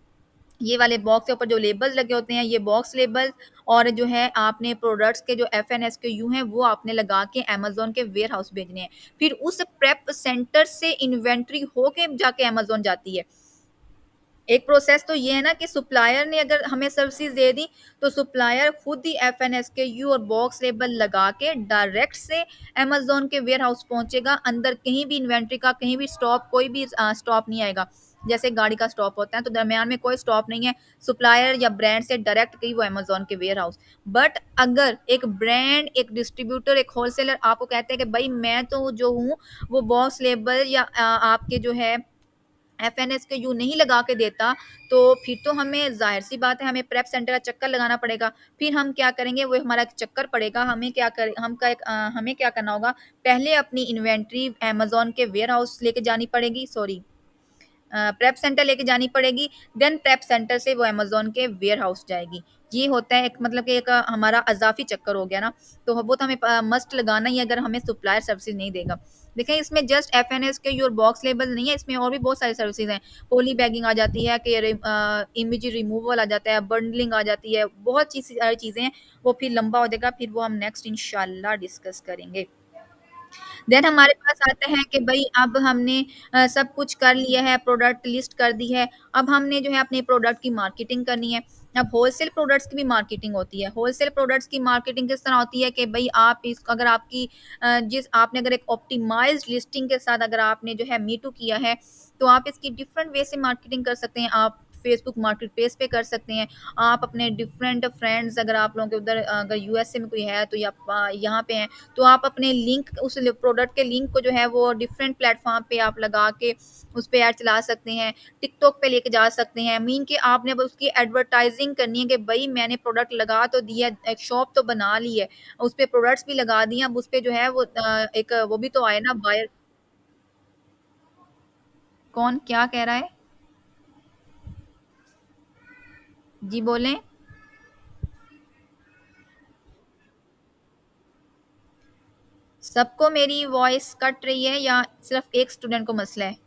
ये वाले बॉक्स के ऊपर जो लेबल्स लगे होते हैं ये बॉक्स लेबल, और जो है आपने प्रोडक्ट्स के जो एफएनएस के यू हैं वो आपने लगा के अमेजोन के वेयर हाउस भेजने हैं। फिर उस प्रेप सेंटर से इन्वेंट्री होके जाके अमेजोन जाती है। एक प्रोसेस तो ये है ना कि सप्लायर ने अगर हमें सर्विसेज दे दी, तो सप्लायर खुद ही एफएनएसकेयू और बॉक्स लेबल लगा के डायरेक्ट से अमेजोन के वेयर हाउस पहुंचेगा। अंदर कहीं भी इन्वेंट्री का कहीं भी स्टॉप, कोई भी स्टॉप नहीं आएगा। जैसे गाड़ी का स्टॉप होता है तो दरमियान में कोई स्टॉप नहीं है, सप्लायर या ब्रांड से डायरेक्ट गई वो अमेजोन के वेयर हाउस। बट अगर एक ब्रांड, एक डिस्ट्रीब्यूटर, एक होलसेलर आपको कहते हैं कि भाई मैं तो जो हूँ वो बॉक्स लेबल या आपके जो है एफएनएस के यू नहीं लगा के देता, तो फिर तो हमें ज़ाहिर सी बात है हमें प्रेप सेंटर का चक्कर लगाना पड़ेगा। फिर हम क्या करेंगे, वो हमारा एक चक्कर पड़ेगा, हमें क्या करना होगा, पहले अपनी इन्वेंट्री अमेज़न के वेयर हाउस लेके जानी पड़ेगी, सॉरी प्रेप सेंटर लेके जानी पड़ेगी, देन प्रेप सेंटर से वो अमेज़न के वेयर हाउस जाएगी। ये होता है एक मतलब कि एक हमारा अज़ाफ़ी चक्कर हो गया ना, तो वो तो हमें मस्ट लगाना ही है अगर हमें सप्लायर सर्विसेज़ नहीं देगा। देखें इसमें जस्ट एफएनएस के और बॉक्स लेबल नहीं है, इसमें और भी बहुत सारी सर्विसेज़ हैं। पॉली बैगिंग आ जाती है कि इमेज रिमूवल आ जाता है, बंडलिंग आ जाती है, बहुत सारी चीज़ें हैं। वो फिर लंबा हो जाएगा, फिर वो हम नेक्स्ट इंशाल्लाह डिस्कस करेंगे। देन हमारे पास आता है कि भाई अब हमने सब कुछ कर लिया है, प्रोडक्ट लिस्ट कर दी है, अब हमने जो है अपने प्रोडक्ट की मार्केटिंग करनी है। अब होलसेल प्रोडक्ट्स की भी मार्केटिंग होती है। होलसेल प्रोडक्ट्स की मार्केटिंग किस तरह होती है कि भाई आप इस अगर आपकी जिस आपने अगर एक ऑप्टिमाइज्ड लिस्टिंग के साथ अगर आपने जो है मी टू किया है, तो आप इसकी डिफरेंट वे से मार्केटिंग कर सकते हैं। आप फेसबुक मार्केट प्लेस पे कर सकते हैं, आप अपने डिफरेंट फ्रेंड्स, अगर आप लोगों के उधर अगर यूएसए में कोई है तो या यहाँ पे हैं, तो आप अपने लिंक, उस प्रोडक्ट के लिंक को जो है वो डिफरेंट प्लेटफॉर्म पे आप लगा के उस पे ऐड चला सकते हैं। टिकटॉक पे लेके जा सकते हैं, मीन कि आपने बस उसकी एडवर्टाइजिंग करनी है कि भाई मैंने प्रोडक्ट लगा तो दिया, एक शॉप तो बना ली है, उस पे प्रोडक्ट्स भी लगा दिए, अब उस पे जो है वो एक वो भी तो आए ना बायर। कौन क्या कह रहा है? जी बोलें। सबको मेरी वॉइस कट रही है या सिर्फ एक स्टूडेंट को मसला है?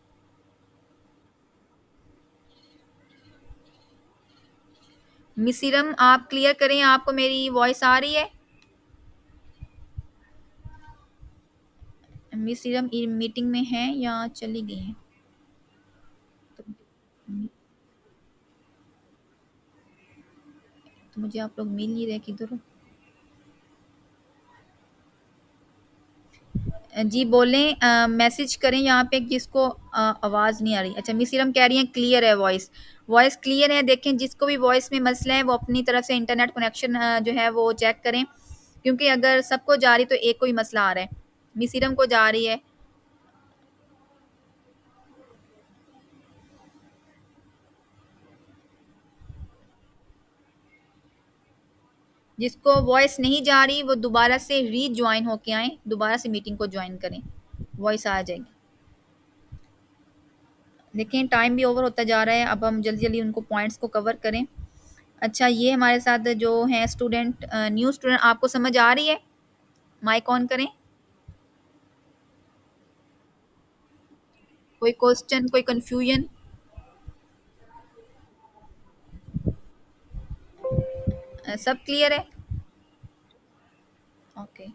मिसिरम आप क्लियर करें, आपको मेरी वॉइस आ रही है? मिसिरम मीटिंग में है या चली गई है? तो, तो मुझे आप लोग मिल नहीं रहे, किधर हो? जी बोलें, मैसेज करें यहाँ पे जिसको आवाज़ नहीं आ रही। अच्छा मिसिरम कह रही हैं क्लियर है वॉइस, वॉइस क्लियर है। देखें जिसको भी वॉइस में मसला है वो अपनी तरफ से इंटरनेट कनेक्शन जो है वो चेक करें, क्योंकि अगर सबको जा रही तो एक को ही मसला आ रहा है। मिसिरम को जा रही है, जिसको वॉइस नहीं जा रही वो दोबारा से रीजॉइन होके आए, दोबारा से मीटिंग को ज्वाइन करें, वॉइस आ जाएगी। देखें टाइम भी ओवर होता जा रहा है, अब हम जल्दी जल्दी उनको पॉइंट्स को कवर करें। अच्छा, ये हमारे साथ जो हैं स्टूडेंट, न्यू स्टूडेंट, आपको समझ आ रही है? माइक ऑन करें। कोई क्वेश्चन, कोई कंफ्यूजन? सब क्लियर है? ओके,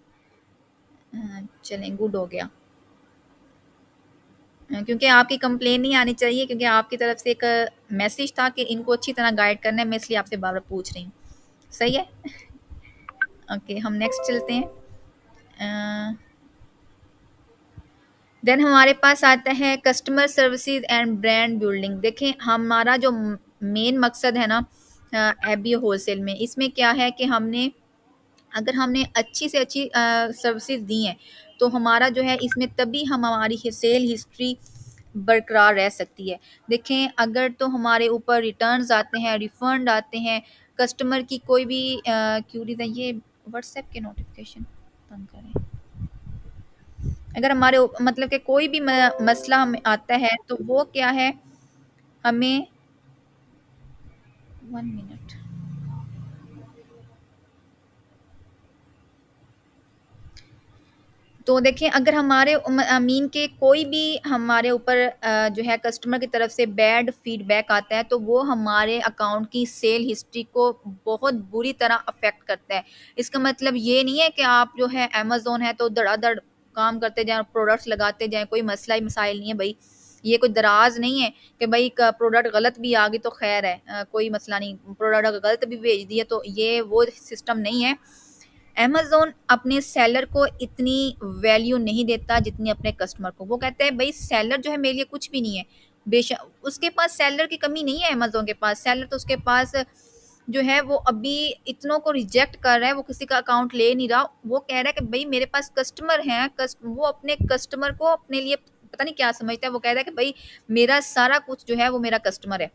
चलें, गुड हो गया। क्योंकि आपकी कंप्लेन नहीं आनी चाहिए, क्योंकि आपकी तरफ से एक मैसेज था कि इनको अच्छी तरह गाइड करना है, मैं इसलिए आपसे बार बार पूछ रही हूँ। सही है। ओके, हम नेक्स्ट चलते हैं। देन हमारे पास आता है customer services and brand building. देखें हमारा जो मेन मकसद है ना एबी होलसेल में, इसमें क्या है कि हमने, अगर हमने अच्छी से अच्छी सर्विसेज दी हैं तो हमारा जो है इसमें तभी हम हमारी सेल हिस्ट्री बरकरार रह सकती है। देखें अगर तो हमारे ऊपर रिटर्न्स आते हैं, रिफंड आते हैं, कस्टमर की कोई भी क्यूरीज है, ये व्हाट्सएप के नोटिफिकेशन तंग करें। अगर हमारे मतलब कि कोई भी मसला हमें आता है तो वो क्या है, हमें 1 मिनट। तो देखें अगर हमारे मीन के कोई भी हमारे ऊपर जो है कस्टमर की तरफ से बैड फीडबैक आता है तो वो हमारे अकाउंट की सेल हिस्ट्री को बहुत बुरी तरह अफेक्ट करता है। इसका मतलब ये नहीं है कि आप जो है अमेज़न है तो धड़ाधड़ काम करते जाएं, प्रोडक्ट्स लगाते जाएं, कोई मसला ही मसाइल नहीं है भाई। ये कोई दराज नहीं है कि भाई प्रोडक्ट गलत भी आ गई तो खैर है, कोई मसला नहीं, प्रोडक्ट गलत भी भेज दिए तो ये वो सिस्टम नहीं है। अमेज़न अपने सेलर को इतनी वैल्यू नहीं देता जितनी अपने कस्टमर को। वो कहता है भाई सेलर जो है मेरे लिए कुछ भी नहीं है। बेशक उसके पास सेलर की कमी नहीं है, अमेज़न के पास सेलर तो उसके पास जो है वो अभी इतनों को रिजेक्ट कर रहा है, वो किसी का अकाउंट ले नहीं रहा। वो कह रहा है कि भाई मेरे पास कस्टमर हैं, वो अपने कस्टमर को अपने लिए पता नहीं क्या समझता है। वो कह रहा है कि भाई मेरा सारा कुछ जो है वो मेरा कस्टमर है।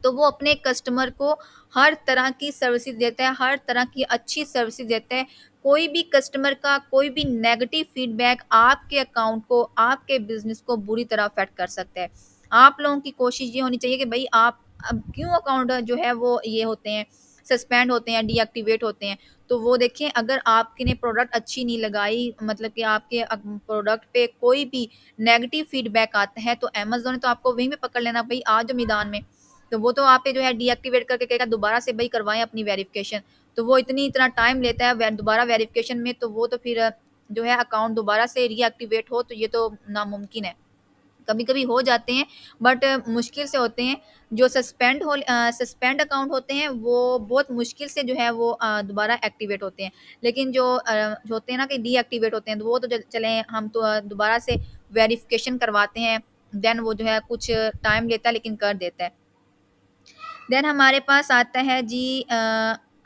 तो वो अपने कस्टमर को हर तरह की सर्विसेज देता है, हर तरह की अच्छी सर्विसेज देता है। कोई भी कस्टमर का कोई भी नेगेटिव फीडबैक आपके अकाउंट को, आपके बिजनेस को बुरी तरह अफेक्ट कर सकता है। आप लोगों की कोशिश ये होनी चाहिए कि भाई आप, अब क्यों अकाउंट जो है वो ये होते हैं, सस्पेंड होते हैं, डीएक्टिवेट होते हैं, तो वो देखें अगर आपने प्रोडक्ट अच्छी नहीं लगाई, मतलब कि आपके प्रोडक्ट पे कोई भी नेगेटिव फीडबैक आता है तो अमेज़न ने तो आपको वहीं पे पकड़ लेना, भाई आ जाओ मैदान में। तो वो तो आप पे जो है डीएक्टिवेट करके कहेगा दोबारा से भाई करवाएं अपनी वेरिफिकेशन। तो वो इतना टाइम लेता है दोबारा वेरिफिकेशन में, तो वो तो फिर जो है अकाउंट दोबारा से रीएक्टिवेट हो तो ये तो नामुमकिन है। कभी कभी हो जाते हैं बट मुश्किल से होते हैं। जो सस्पेंड अकाउंट होते हैं वो बहुत मुश्किल से जो है वो दोबारा एक्टिवेट होते हैं। लेकिन जो होते हैं ना कि डीएक्टिवेट होते हैं तो वो तो चलें हम तो दोबारा से वेरिफिकेशन करवाते हैं, देन वो जो है कुछ टाइम लेता है लेकिन कर देता है। देन हमारे पास आता है जी,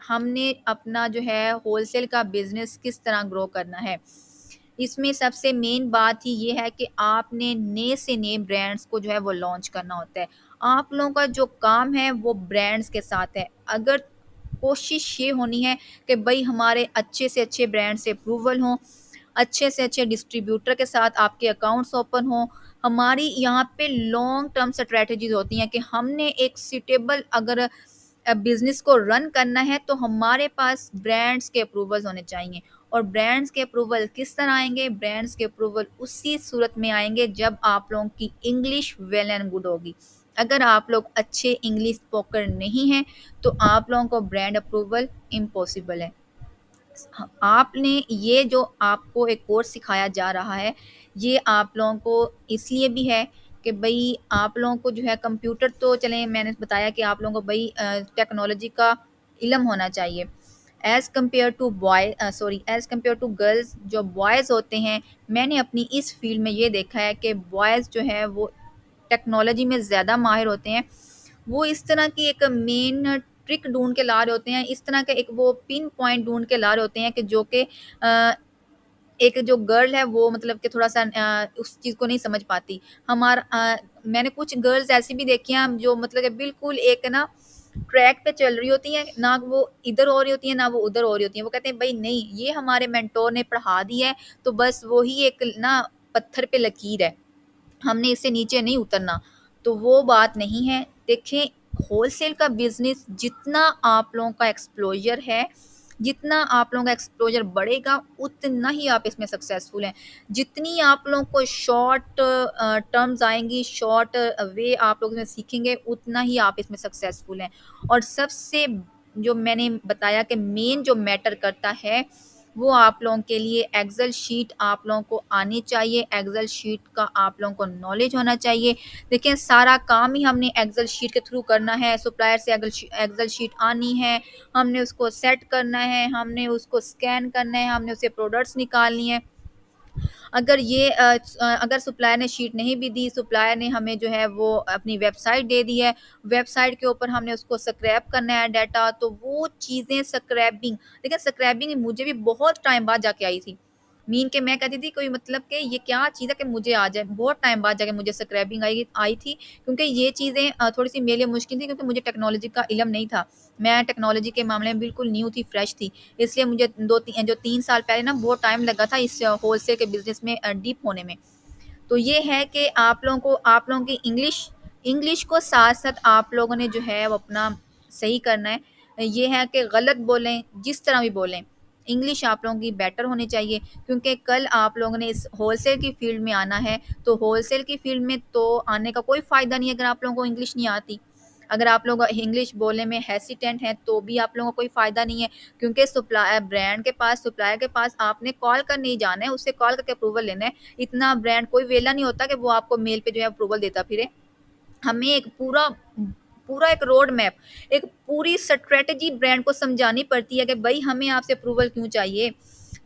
हमने अपना जो है होलसेल का बिजनेस किस तरह ग्रो करना है। इसमें सबसे मेन बात ही ये है कि आपने नए से नए ब्रांड्स को जो है वो लॉन्च करना होता है। आप लोगों का जो काम है वो ब्रांड्स के साथ है। अगर कोशिश ये होनी है कि भाई हमारे अच्छे से अच्छे ब्रांड से अप्रूवल हों, अच्छे से अच्छे डिस्ट्रीब्यूटर के साथ आपके अकाउंट्स ओपन हों। हमारी यहाँ पे लॉन्ग टर्म स्ट्रेटजीज होती हैं कि हमने एक सूटेबल अगर बिजनेस को रन करना है तो हमारे पास ब्रांड्स के अप्रूवल्स होने चाहिए। और ब्रांड्स के अप्रूवल किस तरह आएंगे? ब्रांड्स के अप्रूवल उसी सूरत में आएंगे जब आप लोगों की इंग्लिश वेल एंड गुड होगी। अगर आप लोग अच्छे इंग्लिश स्पोकर नहीं हैं तो आप लोगों को ब्रांड अप्रूवल इम्पॉसिबल है। आपने ये जो आपको एक कोर्स सिखाया जा रहा है, ये आप लोगों को इसलिए भी है कि भई आप लोगों को जो है कंप्यूटर तो चलें मैंने बताया कि आप लोगों को भई टेक्नोलॉजी का इल्म होना चाहिए। एज़ कम्पेयर टू गर्ल्स, जो बॉयज़ होते हैं, मैंने अपनी इस फ़ील्ड में ये देखा है कि बॉयज़ जो है वो टेक्नोलॉजी में ज़्यादा माहिर होते हैं। वो इस तरह की एक मेन ट्रिक ढूँढ के ला रहे होते हैं, इस तरह का एक वो पिन पॉइंट ढूँढ के ला रहे होते हैं कि जो कि एक जो गर्ल है वो मतलब कि थोड़ा-सा उस चीज़ को नहीं समझ पाती। मैंने कुछ गर्ल्स ऐसी भी देखी हैं जो मतलब कि बिल्कुल एक ना ट्रैक पे चल रही होती हैं, ना वो इधर हो रही होती हैं, ना वो उधर हो रही होती हैं। वो कहते हैं भई नहीं, ये हमारे मेंटोर ने पढ़ा दी है, तो बस वो ही एक ना पत्थर पे लकीर है, हमने इससे नीचे नहीं उतरना। तो वो बात नहीं है। देखें, होलसेल का बिज़नेस जितना आप लोगों का एक्सपोज़र है, जितना आप लोगों का एक्सपोज़र बढ़ेगा, उतना ही आप इसमें सक्सेसफुल हैं। जितनी आप लोगों को शॉर्ट टर्म्स आएँगी, शॉर्ट वे आप लोग इसमें सीखेंगे, उतना ही आप इसमें सक्सेसफुल हैं। और सबसे जो मैंने बताया कि मेन जो मैटर करता है, वो आप लोगों के लिए एक्सेल शीट आप लोगों को आनी चाहिए, एक्सेल शीट का आप लोगों को नॉलेज होना चाहिए। देखिए, सारा काम ही हमने एक्सेल शीट के थ्रू करना है, सप्लायर से एक्सेल शीट आनी है, हमने उसको सेट करना है, हमने उसको स्कैन करना है, हमने उससे प्रोडक्ट्स निकालनी है। अगर अगर सप्लायर ने शीट नहीं भी दी, सप्लायर ने हमें जो है वो अपनी वेबसाइट दे दी है, वेबसाइट के ऊपर हमने उसको स्क्रैप करना है डाटा, तो वो चीज़ें स्क्रैपिंग, देखिए स्क्रैपिंग मुझे भी बहुत टाइम बाद जाके आई थी। मीन के मैं कहती थी कोई मतलब कि ये क्या चीज़ है कि मुझे आ जाए, बहुत टाइम बाद जाके मुझे स्क्रैपिंग आई आई थी, क्योंकि ये चीज़ें थोड़ी-सी मेरे लिए मुश्किल थी, क्योंकि मुझे टेक्नोलॉजी का इल्म नहीं था। मैं टेक्नोलॉजी के मामले में बिल्कुल न्यू थी, फ्रेश थी। इसलिए मुझे 3 साल पहले ना बहुत टाइम लगा था इस होलसेल के बिज़नेस में डीप होने में। तो ये है कि आप लोगों की इंग्लिश इंग्लिश को साथ-साथ आप लोगों ने जो है वो अपना सही करना है। ये है कि गलत बोलें, जिस तरह भी बोलें, इंग्लिश आप लोगों की बेटर होनी चाहिए, क्योंकि कल आप लोगों ने इस होलसेल की फ़ील्ड में आना है, तो होलसेल की फ़ील्ड में तो आने का कोई फ़ायदा नहीं है अगर आप लोगों को इंग्लिश नहीं आती। अगर आप लोग इंग्लिश बोलने में हेसिटेंट हैं, तो भी आप लोगों को कोई फ़ायदा नहीं है, क्योंकि सप्लायर के पास आपने कॉल करने ही जाना है, उससे कॉल करके अप्रूवल लेना है। इतना ब्रांड कोई वेला नहीं होता कि वो आपको मेल पे जो है अप्रूवल देता फिरे। हमें एक पूरा पूरा एक रोड मैप, एक पूरी स्ट्रैटेजी ब्रांड को समझानी पड़ती है कि भई हमें आपसे अप्रूवल क्यों चाहिए।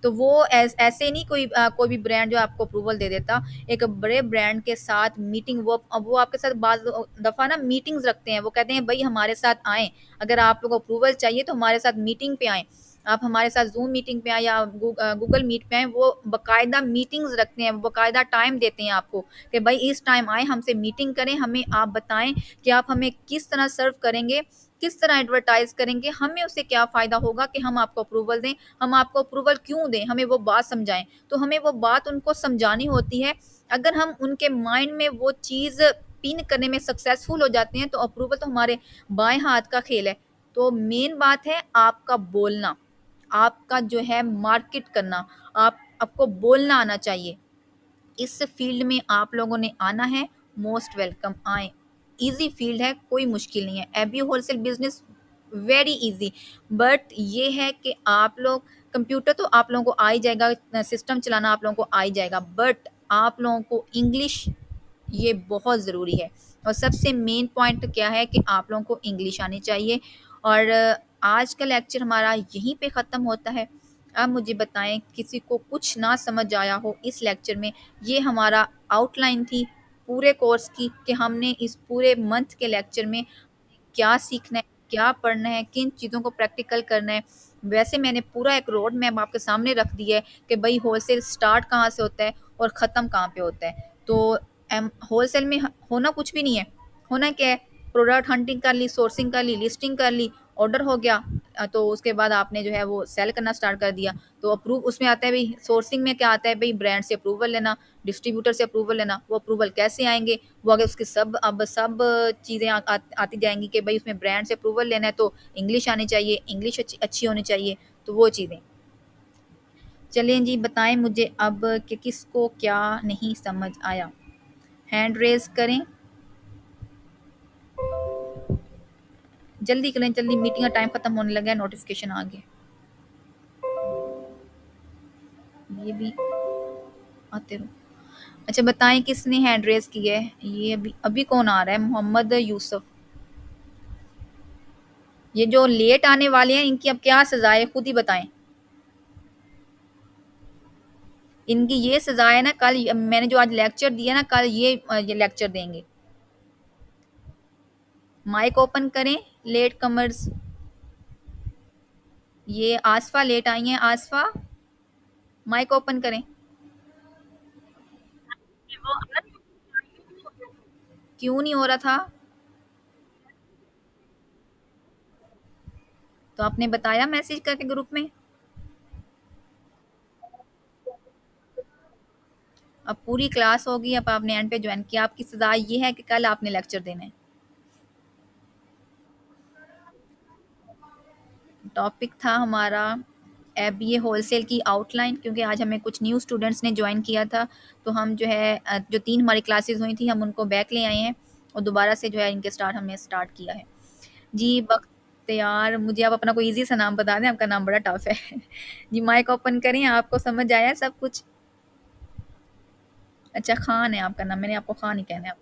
तो वो ऐसे नहीं कोई भी ब्रांड जो आपको अप्रूवल दे देता। एक बड़े ब्रांड के साथ मीटिंग, वो आपके साथ बाज़ दफ़ा ना मीटिंग्स रखते हैं। वो कहते हैं भई हमारे साथ आएँ, अगर आप लोग को अप्रूवल चाहिए तो हमारे साथ मीटिंग पे आएँ। आप हमारे साथ ज़ूम मीटिंग पे आएँ या गूगल मीट पे आएँ, वो बाकायदा मीटिंग्स रखते हैं, बाकायदा टाइम देते हैं आपको कि भाई इस टाइम आएँ, हमसे मीटिंग करें, हमें आप बताएँ कि आप हमें किस तरह सर्व करेंगे, किस तरह एडवर्टाइज़ करेंगे, हमें उससे क्या फ़ायदा होगा कि हम आपको अप्रूवल दें, हम आपको अप्रूवल क्यों दें, हमें वो बात समझाएँ। तो हमें वो बात उनको समझानी होती है। अगर हम उनके माइंड में वो चीज़ पिन करने में सक्सेसफुल हो जाते हैं, तो अप्रूवल तो हमारे बाएँ हाथ का खेल है। तो मेन बात है आपका बोलना, आपका जो है मार्केट करना, आपको बोलना आना चाहिए। इस फील्ड में आप लोगों ने आना है, मोस्ट वेलकम, आएँ। ईज़ी फील्ड है, कोई मुश्किल नहीं है। AB wholesale business very easy, but ये है कि आप लोग, कंप्यूटर तो आप लोगों को आ ही जाएगा, सिस्टम चलाना आप लोगों को आ ही जाएगा, बट आप लोगों को इंग्लिश, ये बहुत ज़रूरी है। और सबसे मेन पॉइंट क्या है कि आप लोगों को इंग्लिश आनी चाहिए। और आज का लेक्चर हमारा यहीं पे ख़त्म होता है। अब मुझे बताएं, किसी को कुछ ना समझ आया हो इस लेक्चर में। ये हमारा आउटलाइन थी पूरे कोर्स की कि हमने इस पूरे मंथ के लेक्चर में क्या सीखना है, क्या पढ़ना है, किन चीज़ों को प्रैक्टिकल करना है। वैसे मैंने पूरा एक रोड मैप आपके सामने रख दिया है कि भाई होलसेल स्टार्ट कहाँ से होता है और ख़त्म कहाँ पे होता है। तो होलसेल में होना कुछ भी नहीं है। होना क्या है, प्रोडक्ट हंटिंग कर ली, सोर्सिंग कर ली, लिस्टिंग कर ली, ऑर्डर हो गया, तो उसके बाद आपने जो है वो सेल करना स्टार्ट कर दिया। तो अप्रूव उसमें आता है भाई, सोर्सिंग में क्या आता है भाई, ब्रांड से अप्रूवल लेना, डिस्ट्रीब्यूटर से अप्रूवल लेना। वो अप्रूवल कैसे आएंगे, वो आगे उसकी सब चीज़ें आती जाएंगी कि भाई उसमें ब्रांड से अप्रूवल लेना है तो इंग्लिश आनी चाहिए, इंग्लिश अच्छी होनी चाहिए। तो वो चीज़ें, चलें जी, बताएं मुझे अब कि किसको क्या नहीं समझ आया। हैंड रेज करें, जल्दी करें, जल्दी, मीटिंग का टाइम खत्म होने लगा है, नोटिफिकेशन आ गया। ये भी आते रहो। अच्छा बताएं किसने हैंड रेज किया है। ये अभी अभी कौन आ रहा है, मोहम्मद यूसुफ। ये जो लेट आने वाले हैं इनकी अब क्या सजा है, खुद ही बताएं। इनकी ये सजा है ना, कल मैंने जो आज लेक्चर दिया ना, कल ये लेक्चर देंगे। माइक ओपन करें, लेट कमर्स। ये आसफा लेट आई हैं, आसफा माइक ओपन करें। क्यों नहीं हो रहा था? तो आपने बताया मैसेज करके ग्रुप में? अब पूरी क्लास होगी, अब आपने एंड पे ज्वाइन किया, आपकी सजा ये है कि कल आपने लेक्चर देना है। टॉपिक था हमारा एबीए होलसेल की आउटलाइन, क्योंकि आज हमें कुछ न्यू स्टूडेंट्स ने ज्वाइन किया था, तो हम जो है जो 3 हमारी क्लासेस हुई थी हम उनको बैक ले आए हैं और दोबारा से जो है इनके स्टार्ट हमने स्टार्ट किया है। जी, बख्तियार, मुझे आप अपना कोई ईज़ी सा नाम बता दें, आपका नाम बड़ा टफ है। जी, माइक ओपन करें, आपको समझ आया सब कुछ? अच्छा, खान है आपका नाम, मैंने आपको खान ही कहना है।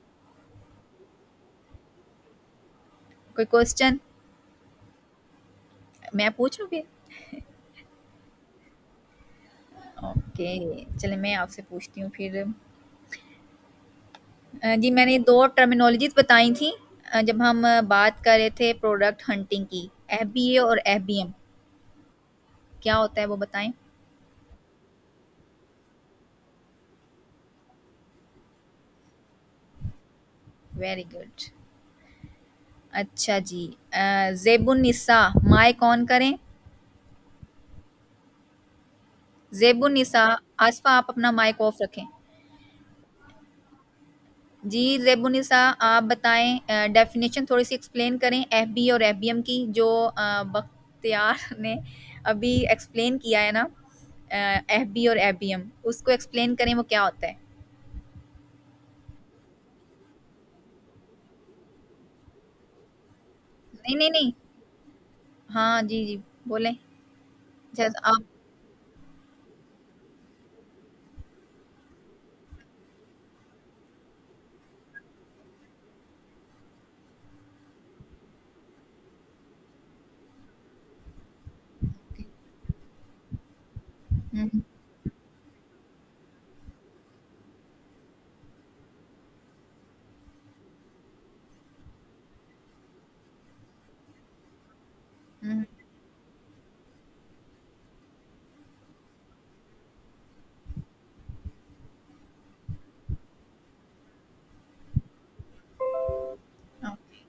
कोई क्वेश्चन? मैं पूछ लूँ फिर? ओके, चलिए मैं आपसे पूछती हूँ फिर। जी, मैंने 2 टर्मिनोलॉजीज़ बताई थी जब हम बात कर रहे थे प्रोडक्ट हंटिंग की, एफबीए और एफबीएम। क्या होता है वो बताएँ? Very good. अच्छा जी, ज़ेबुन्निसा, माइक ऑन करें। ज़ेबुन्निसा, आसफ़ा आप अपना माइक ऑफ रखें। जी, ज़ेबुन्निसा आप बताएँ, डेफ़िनेशन थोड़ी-सी एक्सप्लेन करें एफबी और एफबीएम की, जो बख्तियार ने अभी एक्सप्लेन किया है ना, एफबी और एफबीएम, उसको एक्सप्लेन करें वो क्या होता है? नहीं, नहीं, नहीं। हाँ, जी, जी, बोलें। जैसे आप हुँ, हुँ, हुँ, ओके,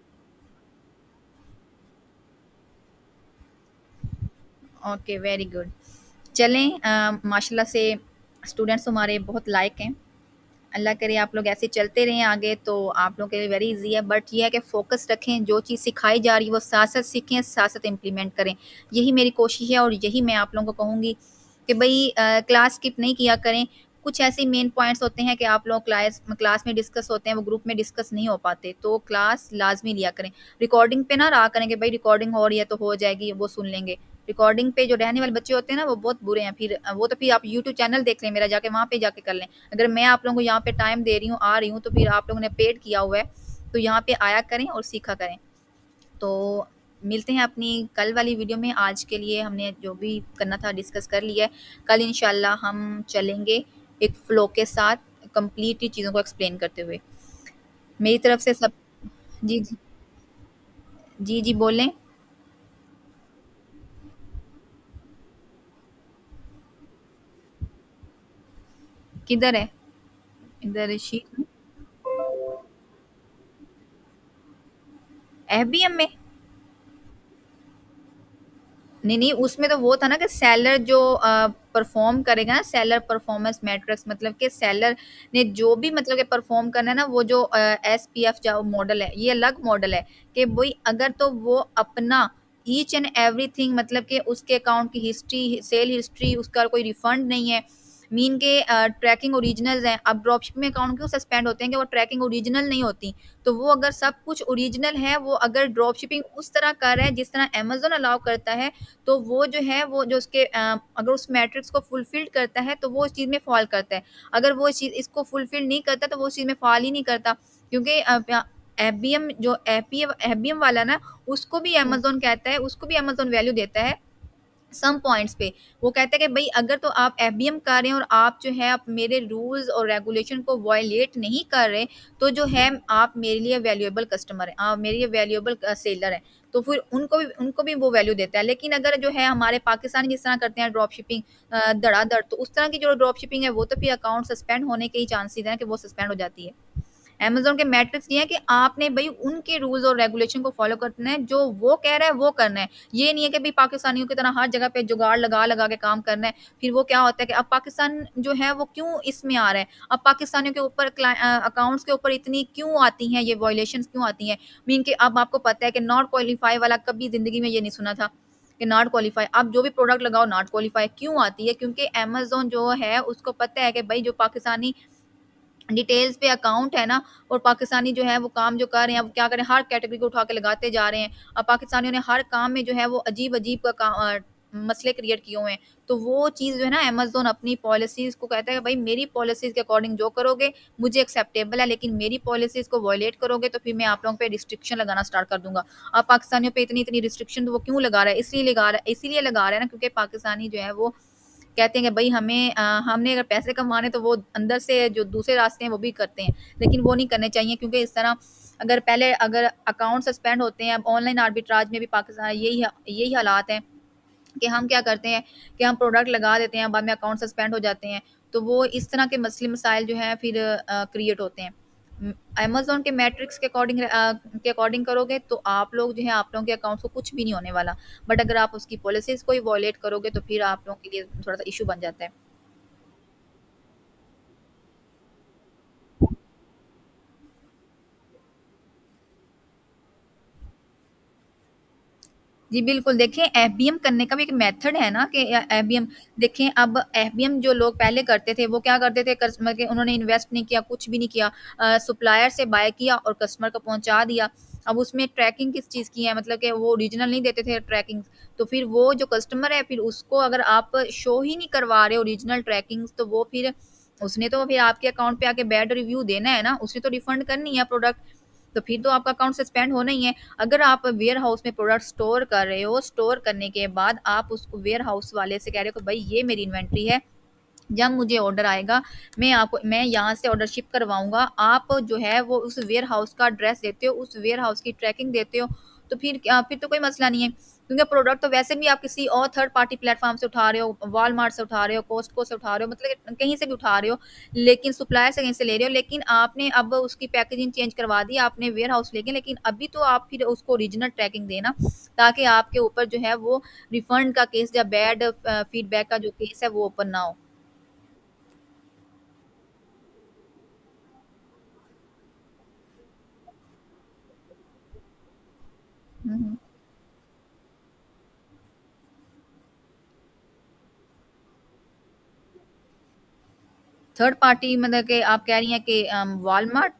ओके, वेरी गुड। चलें, माशाल्लाह से स्टूडेंट्स हमारे बहुत लायक हैं। अल्लाह करे आप लोग ऐसे चलते रहें आगे, तो आप लोगों के लिए वेरी ईज़ी है, बट ये है कि फ़ोकस रखें, जो चीज़ सिखाई जा रही है वो साथ-साथ सीखें, साथ-साथ इम्प्लीमेंट करें। यही मेरी कोशिश है और यही मैं आप लोगों को कहूँगी कि भई क्लास स्किप नहीं किया करें। कुछ ऐसे मेन पॉइंट्स होते हैं कि आप लोग क्लास में डिस्कस होते हैं, वो ग्रुप में डिस्कस नहीं हो पाते, तो क्लास लाज़मी लिया करें। रिकॉर्डिंग पे ना रहा करें कि भई रिकॉर्डिंग हो रही है तो हो जाएगी, वो सुन लेंगे। रिकॉर्डिंग पे जो रहने वाले बच्चे होते हैं ना, वो बहुत बुरे हैं, फिर वो तो फिर आप यूट्यूब चैनल देख लें मेरा जाके, वहाँ पे जाके कर लें। अगर मैं आप लोगों को यहाँ पे टाइम दे रही हूँ, आ रही हूँ, तो फिर आप लोगों ने पेड किया हुआ है, तो यहाँ पे आया करें और सीखा करें। तो मिलते हैं अपनी कल वाली वीडियो में। आज के लिए हमने जो भी करना था डिस्कस कर लिया है। कल इंशाल्लाह हम चलेंगे एक फ्लो के साथ, कंप्लीटली चीज़ों को एक्सप्लेन करते हुए। मेरी तरफ से सब। जी, जी। जी, जी, बोलें। किधर है? इधर शीट में? एफबीएम में? नहीं, नहीं, उसमें तो वो था ना कि सेलर जो परफ़ॉर्म करेगा ना, सेलर परफ़ॉर्मेंस मैट्रिक्स, मतलब कि सेलर ने जो भी मतलब कि परफ़ॉर्म करना है ना, वो जो एसपीएफ जो मॉडल है, ये अलग मॉडल है कि भई अगर तो वो अपना ईच एंड एवरीथिंग, मतलब कि उसके अकाउंट की हिस्ट्री, सेल हिस्ट्री, उसका कोई रिफंड नहीं है, मीन के ट्रैकिंग ओरिजिनल्स हैं। अब ड्रॉपशिपिंग अकाउंट क्यों सस्पेंड होते हैं कि वो ट्रैकिंग ओरिजिनल नहीं होती। तो वो अगर सब कुछ ओरिजिनल है, वो अगर ड्रॉपशिपिंग उस तरह कर रहा है जिस तरह अमेज़न अलाउ करता है, तो वो जो है वो जो उसके अगर उस मैट्रिक्स को फुलफिल करता है तो वो उस चीज़ में फ़ॉल करता है। अगर वो चीज़ इसको फुलफिल नहीं करता तो वो उस चीज़ में फ़ॉल ही नहीं करता, क्योंकि एफबीएम जो एफबीएम वाला ना, उसको भी अमेज़न कहता है, उसको भी अमेज़न वैल्यू देता है सम पॉइंट्स पे। वो कहता है कि भई अगर तो आप एफबीएम कर रहे हैं और आप जो है आप मेरे रूल्स और रेगुलेशन को वायलेट नहीं कर रहे, तो जो है आप मेरे लिए वैल्यूएबल कस्टमर हैं, आप मेरे लिए वैल्यूएबल सेलर हैं। तो फिर उनको भी वो वैल्यू देता है। लेकिन अगर जो है हमारे पाकिस्तानी जिस तरह करते हैं ड्रॉप शिपिंग धड़ाधड़, तो उस तरह की जो ड्रॉप शिपिंग है वो तो फिर अकाउंट सस्पेंड होने के ही चांसेस हैं कि वो सस्पेंड हो जाती है। अमेज़न के मैट्रिक्स ये है कि आपने भई उनके रूल्स और रेगुलेशन को फ़ॉलो करना है, जो वो कह रहा है वो करना है। ये नहीं है कि भई पाकिस्तानियों की तरह हर जगह पे जुगाड़ लगा-लगा के काम करना है। फिर वो क्या होता है कि अब पाकिस्तान जो है वो क्यों इसमें आ रहा है? अब पाकिस्तानियों के ऊपर अकाउंट्स के ऊपर इतनी क्यों आती हैं ये वायलेशंस क्यों आती हैं? मीन कि अब आपको पता है कि नॉट क्वालीफाई वाला कभी ज़िंदगी में ये नहीं सुना था कि नॉट क्वालीफाई। आप जो भी प्रोडक्ट लगाओ नॉट क्वालीफाई क्यों आती है? क्योंकि अमेज़न जो है उसको पता है कि भई जो पाकिस्तानी डिटेल्स पे अकाउंट है ना और पाकिस्तानी जो है वो काम जो कर रहे हैं, अब क्या करें हर कैटेगरी को उठा के लगाते जा रहे हैं। अब पाकिस्तानियों ने हर काम में जो है वो अजीब-अजीब मसले क्रिएट किए हुए हैं। तो वो चीज़ जो है ना अमेज़न अपनी पॉलिसीज़ को कहता है कि भई मेरी पॉलिसीज़ के अकॉर्डिंग जो करोगे मुझे एक्सेप्टेबल है, लेकिन मेरी पॉलिसीज़ को वायलेट करोगे तो फिर मैं आप लोगों पे रिस्ट्रिक्शन लगाना स्टार्ट कर दूँगा। अब पाकिस्तानियों पे इतनी-इतनी रिस्ट्रिक्शन तो वो क्यों लगा रहा है? इसीलिए लगा रहा है ना क्योंकि पाकिस्तानी जो है वो कहते हैं कि भई हमने अगर पैसे कमाने तो वो अंदर से जो दूसरे रास्ते हैं वो भी करते हैं। लेकिन वो नहीं करने चाहिए क्योंकि इस तरह अगर अकाउंट सस्पेंड होते हैं, अब ऑनलाइन आर्बिट्राज में भी पाकिस्तान यही हालात हैं कि हम क्या करते हैं कि हम प्रोडक्ट लगा देते हैं, बाद में अकाउंट सस्पेंड हो जाते हैं। तो वो इस तरह के मसले मसाइल जो हैं फिर क्रिएट होते हैं। अमेज़न के मैट्रिक्स के अकॉर्डिंग करोगे तो आप लोग जो है आप लोगों के अकाउंट्स को कुछ भी नहीं होने वाला। बट अगर आप उसकी पॉलिसीज़ को ही वॉयलेट करोगे तो फिर आप लोगों के लिए थोड़ा-सा इश्यू बन जाता है। जी, बिल्कुल, देखिए एफबीएम करने का भी एक मेथड है ना कि एफबीएम देखें अब एफबीएम जो लोग पहले करते थे, वो क्या करते थे कस्टमर के उन्होंने इन्वेस्ट नहीं किया, कुछ भी नहीं किया सप्लायर से बाय किया और कस्टमर को पहुँचा दिया। अब उसमें ट्रैकिंग किस चीज़ की है मतलब कि वो ओरिजिनल नहीं देते थे ट्रैकिंग, तो फिर वो जो कस्टमर है फिर उसको अगर आप शो ही नहीं करवा रहे ओरिजिनल ट्रैकिंग्स तो वो फिर उसने तो फिर आपके अकाउंट पे आके बैड रिव्यू देना है ना, उसने तो रिफंड करनी है प्रोडक्ट। तो फिर तो आपका अकाउंट सस्पेंड होना ही है। अगर आप वेयर हाउस में प्रोडक्ट स्टोर कर रहे हो, स्टोर करने के बाद आप उसको वेयर हाउस वाले से कह रहे हो कि भाई ये मेरी इन्वेंट्री है, जब मुझे ऑर्डर आएगा मैं यहाँ से ऑर्डर शिप करवाऊँगा। आप जो है वो उस वेयर हाउस का एड्रेस देते हो, उस वेयर हाउस की ट्रैकिंग देते हो, तो फिर तो कोई मसला नहीं है। क्योंकि प्रोडक्ट तो वैसे भी आप किसी और थर्ड पार्टी प्लेटफ़ॉर्म से उठा रहे हो, वॉलमार्ट से उठा रहे हो, कॉस्टको से उठा रहे हो, मतलब कि कहीं से भी उठा रहे हो, लेकिन सप्लायर से कहीं से ले रहे हो, लेकिन आपने अब उसकी पैकेजिंग चेंज करवा दी, आपने वेयर हाउस ले गए, लेकिन अभी तो आप फिर उसको ओरिजिनल ट्रैकिंग देना, ताकि आपके ऊपर जो है वो रिफंड का केस या बैड फीडबैक का जो केस है वो ओपन ना हो। हुँ, हुँ। थर्ड पार्टी मतलब कि आप कह रही हैं कि वॉलमार्ट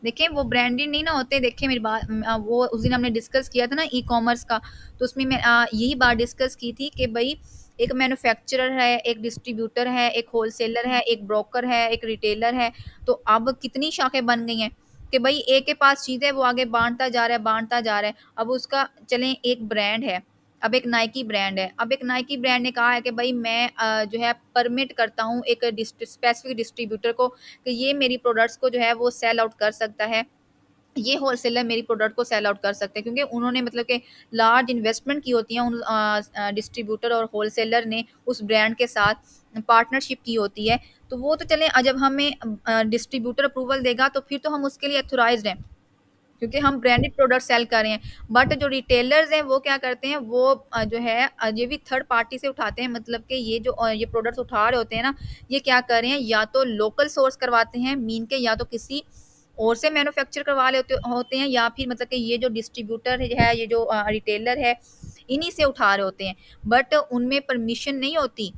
देखिए वो ब्रांडेड नहीं ना होते देखिए वो उस दिन हमने डिस्कस किया था ना ई-कॉमर्स का तो उसमें यही बात डिस्कस की थी कि भई एक मैन्युफैक्चरर है, एक डिस्ट्रीब्यूटर है, एक होलसेलर है, एक ब्रोकर है, एक रिटेलर है। तो अब कितनी शाखें बन गई हैं कि भई एक के पास चीज़ है वो आगे बाँटता जा रहा है, बाँटता जा रहा है। अब उसका चलें एक ब्रांड है, अब एक नाइकी ब्रांड है। अब एक नाइकी ब्रांड ने कहा है कि भई मैं जो है परमिट करता हूँ एक स्पेसिफिक डिस्ट्रीब्यूटर को कि ये मेरी प्रोडक्ट्स को जो है वो सेल आउट कर सकता है। ये होलसेलर मेरी प्रोडक्ट को सेल आउट कर सकते हैं क्योंकि उन्होंने मतलब कि लार्ज इन्वेस्टमेंट की होती है डिस्ट्रीब्यूटर और होलसेलर ने उस ब्रांड के साथ पार्टनरशिप की होती है। तो वो तो चलें जब हमें डिस्ट्रीब्यूटर अप्रूवल देगा तो फिर तो हम उसके लिए ऑथराइज़्ड हैं। क्योंकि हम ब्रांडेड प्रोडक्ट सेल कर रहे हैं। बट जो रिटेलर्स हैं वो क्या करते हैं वो जो है ये भी थर्ड पार्टी से उठाते हैं मतलब कि ये प्रोडक्ट्स उठा रहे होते हैं ना, ये क्या कर रहे हैं या तो लोकल सोर्स करवाते हैं मीन के या तो किसी और से मैन्युफैक्चर करवा लेते होते हैं या फिर मतलब कि ये जो डिस्ट्रीब्यूटर है, ये जो रिटेलर है, इन्हीं से उठा रहे होते हैं। बट उनमें परमिशन नहीं होती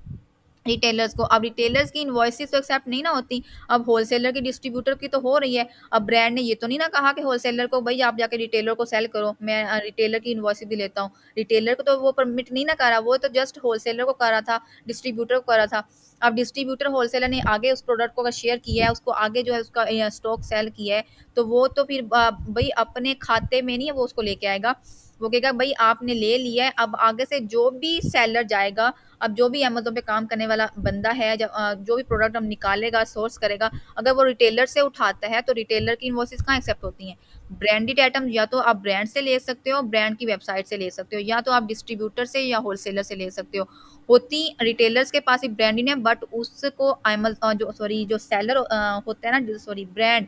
रिटेलर्स को। अब रिटेलर्स की इनवॉइसेस तो एक्सेप्ट नहीं ना होती। अब होलसेलर की डिस्ट्रीब्यूटर की तो हो रही है। अब ब्रांड ने ये तो नहीं ना कहा कि होलसेलर को भई आप जाके रिटेलर को सेल करो, मैं रिटेलर की इनवॉइसेस भी लेता हूँ। रिटेलर को तो वो परमिट नहीं ना करा, वो तो जस्ट होलसेलर को कर रहा था, डिस्ट्रीब्यूटर को कर रहा था। अब डिस्ट्रीब्यूटर होलसेलर ने आगे उस प्रोडक्ट को अगर शेयर किया है, उसको आगे जो है उसका स्टॉक सेल किया है, तो वो तो फिर भई अपने खाते में नहीं है वो उसको लेके आएगा। वो कहेगा भई आपने ले लिया है, अब आगे से जो भी सेलर जाएगा अब जो भी अमेज़न पे काम करने वाला बंदा है जो भी प्रोडक्ट हम निकालेगा, सोर्स करेगा, अगर वो रिटेलर से उठाता है, तो रिटेलर की इनवॉइसेज़ कहाँ एक्सेप्ट होती हैं? ब्रांडेड आइटम या तो आप ब्रांड से ले सकते हो, ब्रांड की वेबसाइट से ले सकते हो, या तो आप डिस्ट्रीब्यूटर से या होलसेलर से ले सकते हो। होती रिटेलर्स के पास एक ब्रांडिंग है, बट उसको जो सॉरी जो सेलर होता है ना, सॉरी ब्रांड,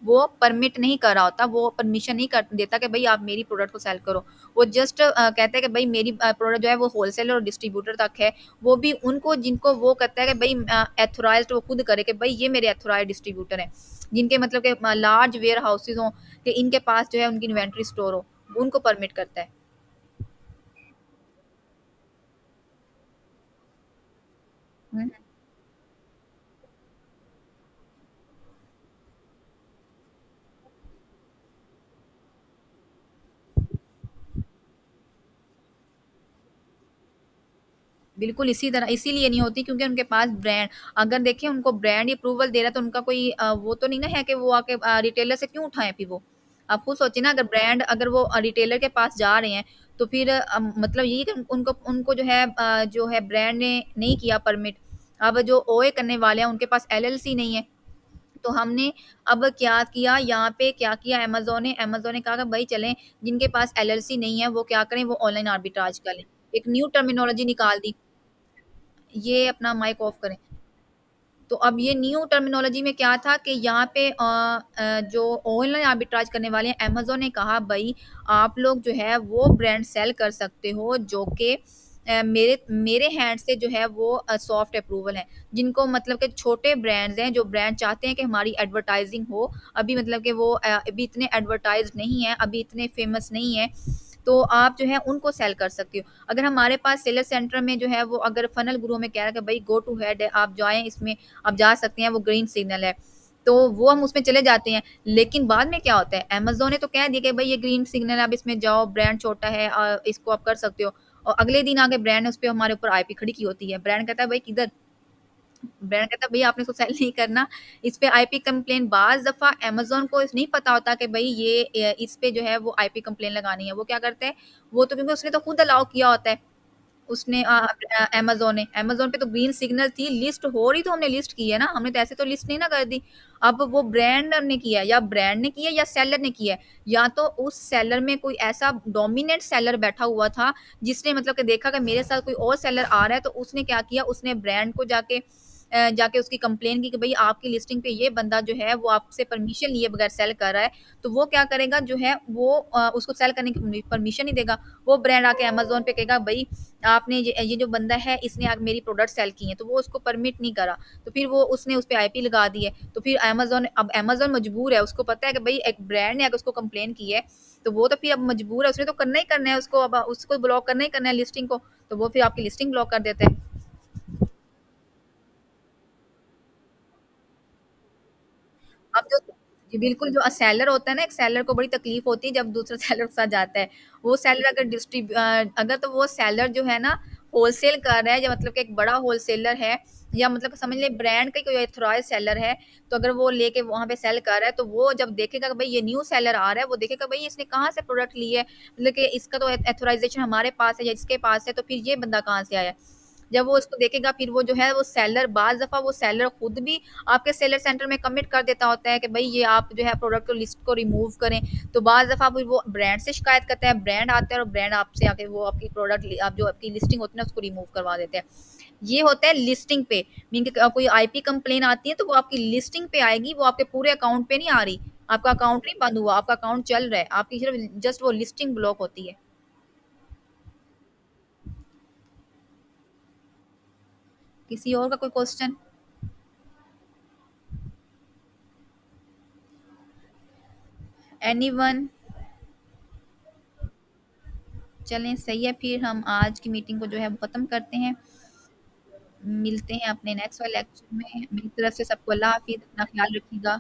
वो परमिट नहीं कर रहा होता, वो परमिशन नहीं कर देता कि भाई आप मेरी प्रोडक्ट को सेल करो। वो जस्ट कहता है कि भाई मेरी प्रोडक्ट जो है वो होलसेलर और डिस्ट्रीब्यूटर तक है। वो भी उनको जिनको वो कहता है कि भाई एथोराइज्ड वो खुद करे कि भाई ये मेरे एथोराइज्ड डिस्ट्रीब्यूटर हैं, जिनके मतलब के लार्ज वेयर हाउसेज हों, कि इनके पास जो है उनकी इन्वेंट्री स्टोर हो, उनको परमिट करता है। हम्म। बिल्कुल इसी तरह इसीलिए नहीं होती क्योंकि उनके पास ब्रांड, अगर देखिए उनको ब्रांड ही अप्रूवल दे रहा है तो उनका कोई वो तो नहीं ना है कि वो आके रिटेलर से क्यों उठाएं फिर वो। आप खुद सोचिए ना, अगर ब्रांड अगर वो रिटेलर के पास जा रहे हैं तो फिर मतलब यही कि उनको उनको जो है ब्रांड ने नहीं किया परमिट। अब जो ओए करने वाले हैं उनके पास एलएलसी नहीं है। तो हमने अब क्या किया यहाँ पे, क्या किया अमेज़न ने कहा कि भाई चलें, जिनके पास एलएलसी नहीं है वो क्या करें, वो ऑनलाइन आर्बिट्राज कर लें। एक न्यू टर्मिनोलॉजी निकाल दी। ये अपना माइक ऑफ करें। तो अब ये न्यू टर्मिनोलॉजी में क्या था कि यहाँ पे जो ऑनलाइन आर्बिट्राज करने वाले हैं, अमेज़न ने कहा भई आप लोग जो है वो ब्रांड सेल कर सकते हो जो कि मेरे मेरे हैंड से जो है वो सॉफ्ट अप्रूवल है। जिनको मतलब कि छोटे ब्रांड्स हैं, जो ब्रांड चाहते हैं कि हमारी एडवर्टाइज़िंग हो, अभी मतलब कि वो अभी इतने एडवर्टाइज़्ड नहीं है, अभी इतने फेमस नहीं है, तो आप जो है उनको सेल कर सकते हो। अगर हमारे पास सेलर सेंटर में जो है वो अगर फनल ग्रो में कह रहा है कि भई गो टू हेड है, आप जाएँ इसमें, आप जा सकते हैं, वो ग्रीन सिग्नल है। तो वो हम उसमें चले जाते हैं, लेकिन बाद में क्या होता है, अमेज़न ने तो कह दिया कि भई ये ग्रीन सिग्नल है, आप इसमें जाओ, ब्रांड छोटा है इसको आप कर सकते हो। और अगले दिन आके ब्रांड ने उस पे हमारे ऊपर आईपी खड़ी की होती है। ब्रांड कहता है भई किधर, ब्रांड कहता है भैया आपने इसको सेल नहीं करना। इस पे आईपी कंप्लेन, बाज़ दफ़ा अमेज़न को नहीं पता होता कि भई ये इस पे जो है वो आईपी कंप्लेन लगानी है। वो क्या करता है, वो तो क्योंकि उसने तो खुद अलाउ किया होता है। उसने अमेज़न पे तो ग्रीन सिग्नल थी, लिस्ट हो रही तो हमने लिस्ट की है ना, हमने तो ऐसे तो लिस्ट नहीं ना कर दी। अब वो ब्रांड ने किया है, या ब्रांड ने किया है या सेलर ने किया है, या तो उस सेलर में कोई ऐसा डोमिनेंट सेलर बैठा हुआ था, जिसने मतलब कि देखा कि मेरे साथ कोई और सेलर आ रहा है, तो उसने क्या किया, उसने ब्रांड को जाके उसकी कंप्लेन की कि भई आपकी लिस्टिंग पे ये बंदा जो है वो आपसे परमिशन लिए बगैर सेल कर रहा है। तो वो क्या करेगा जो है वो उसको सेल करने की परमिशन नहीं देगा। वो ब्रांड आके अमेज़न पे कहेगा भई आपने ये जो बंदा है इसने मेरी प्रोडक्ट सेल की है, तो वो उसको परमिट नहीं करा। तो फिर वो उसने उस पे आईपी लगा दी है। तो फिर अमेज़न मजबूर है, उसको पता है कि भई एक ब्रांड ने अगर उसको कंप्लेन की है, तो वो तो फिर अब मजबूर है, उसने तो करना ही करना है उसको, अब उसको ब्लॉक करना ही करना है लिस्टिंग को, तो वो फिर आपकी लिस्टिंग ब्लॉक कर देता है। अब जो जी, बिल्कुल जो सेलर होता है ना, एक सेलर को बड़ी तकलीफ होती है जब दूसरा सेलर के साथ जाता है। वो सेलर अगर तो वो सेलर जो है ना होलसेल कर रहा है, या मतलब कि एक बड़ा होलसेलर है, या मतलब समझ लें ब्रांड का कोई ऑथराइज़्ड सेलर है, तो अगर वो लेके वहाँ पे सेल कर रहा है, तो वो जब देखेगा कि भई ये न्यू सेलर आ रहा है, वो देखेगा भई इसने कहाँ से प्रोडक्ट ली है, मतलब कि इसका तो ऑथराइज़ेशन हमारे पास है या इसके पास है, तो फिर ये बंदा कहाँ से आया है। जब वो उसको देखेगा, फिर वो जो है वो सेलर, बाज़ दफ़ा वो सेलर खुद भी आपके सेलर सेंटर में कमिट कर देता होता है कि भई ये आप जो है प्रोडक्ट को लिस्ट को रिमूव करें। तो बाज़ दफ़ा फिर वो ब्रांड से शिकायत करता है, ब्रांड आता है और ब्रांड आपसे आके वो आपकी प्रोडक्ट आप जो आपकी लिस्टिंग होती है ना उसको रिमूव करवा देते हैं। ये होता है लिस्टिंग पे, मीन कि कोई आईपी कंप्लेन आती है तो वो आपकी लिस्टिंग पे आएगी, वो आपके पूरे अकाउंट पे नहीं आ रही। आपका अकाउंट नहीं बंद हुआ, आपका अकाउंट चल रहा है, आपकी सिर्फ़ जस्ट वो लिस्टिंग ब्लॉक होती है। किसी और का कोई क्वेश्चन? एनीवन? चलें सही है, फिर हम आज की मीटिंग को जो है वो ख़त्म करते हैं। मिलते हैं अपने नेक्स्ट वाले लेक्चर में। मेरी तरफ से सबको अल्लाह हाफ़िज़, अपना ख़्याल रखिएगा।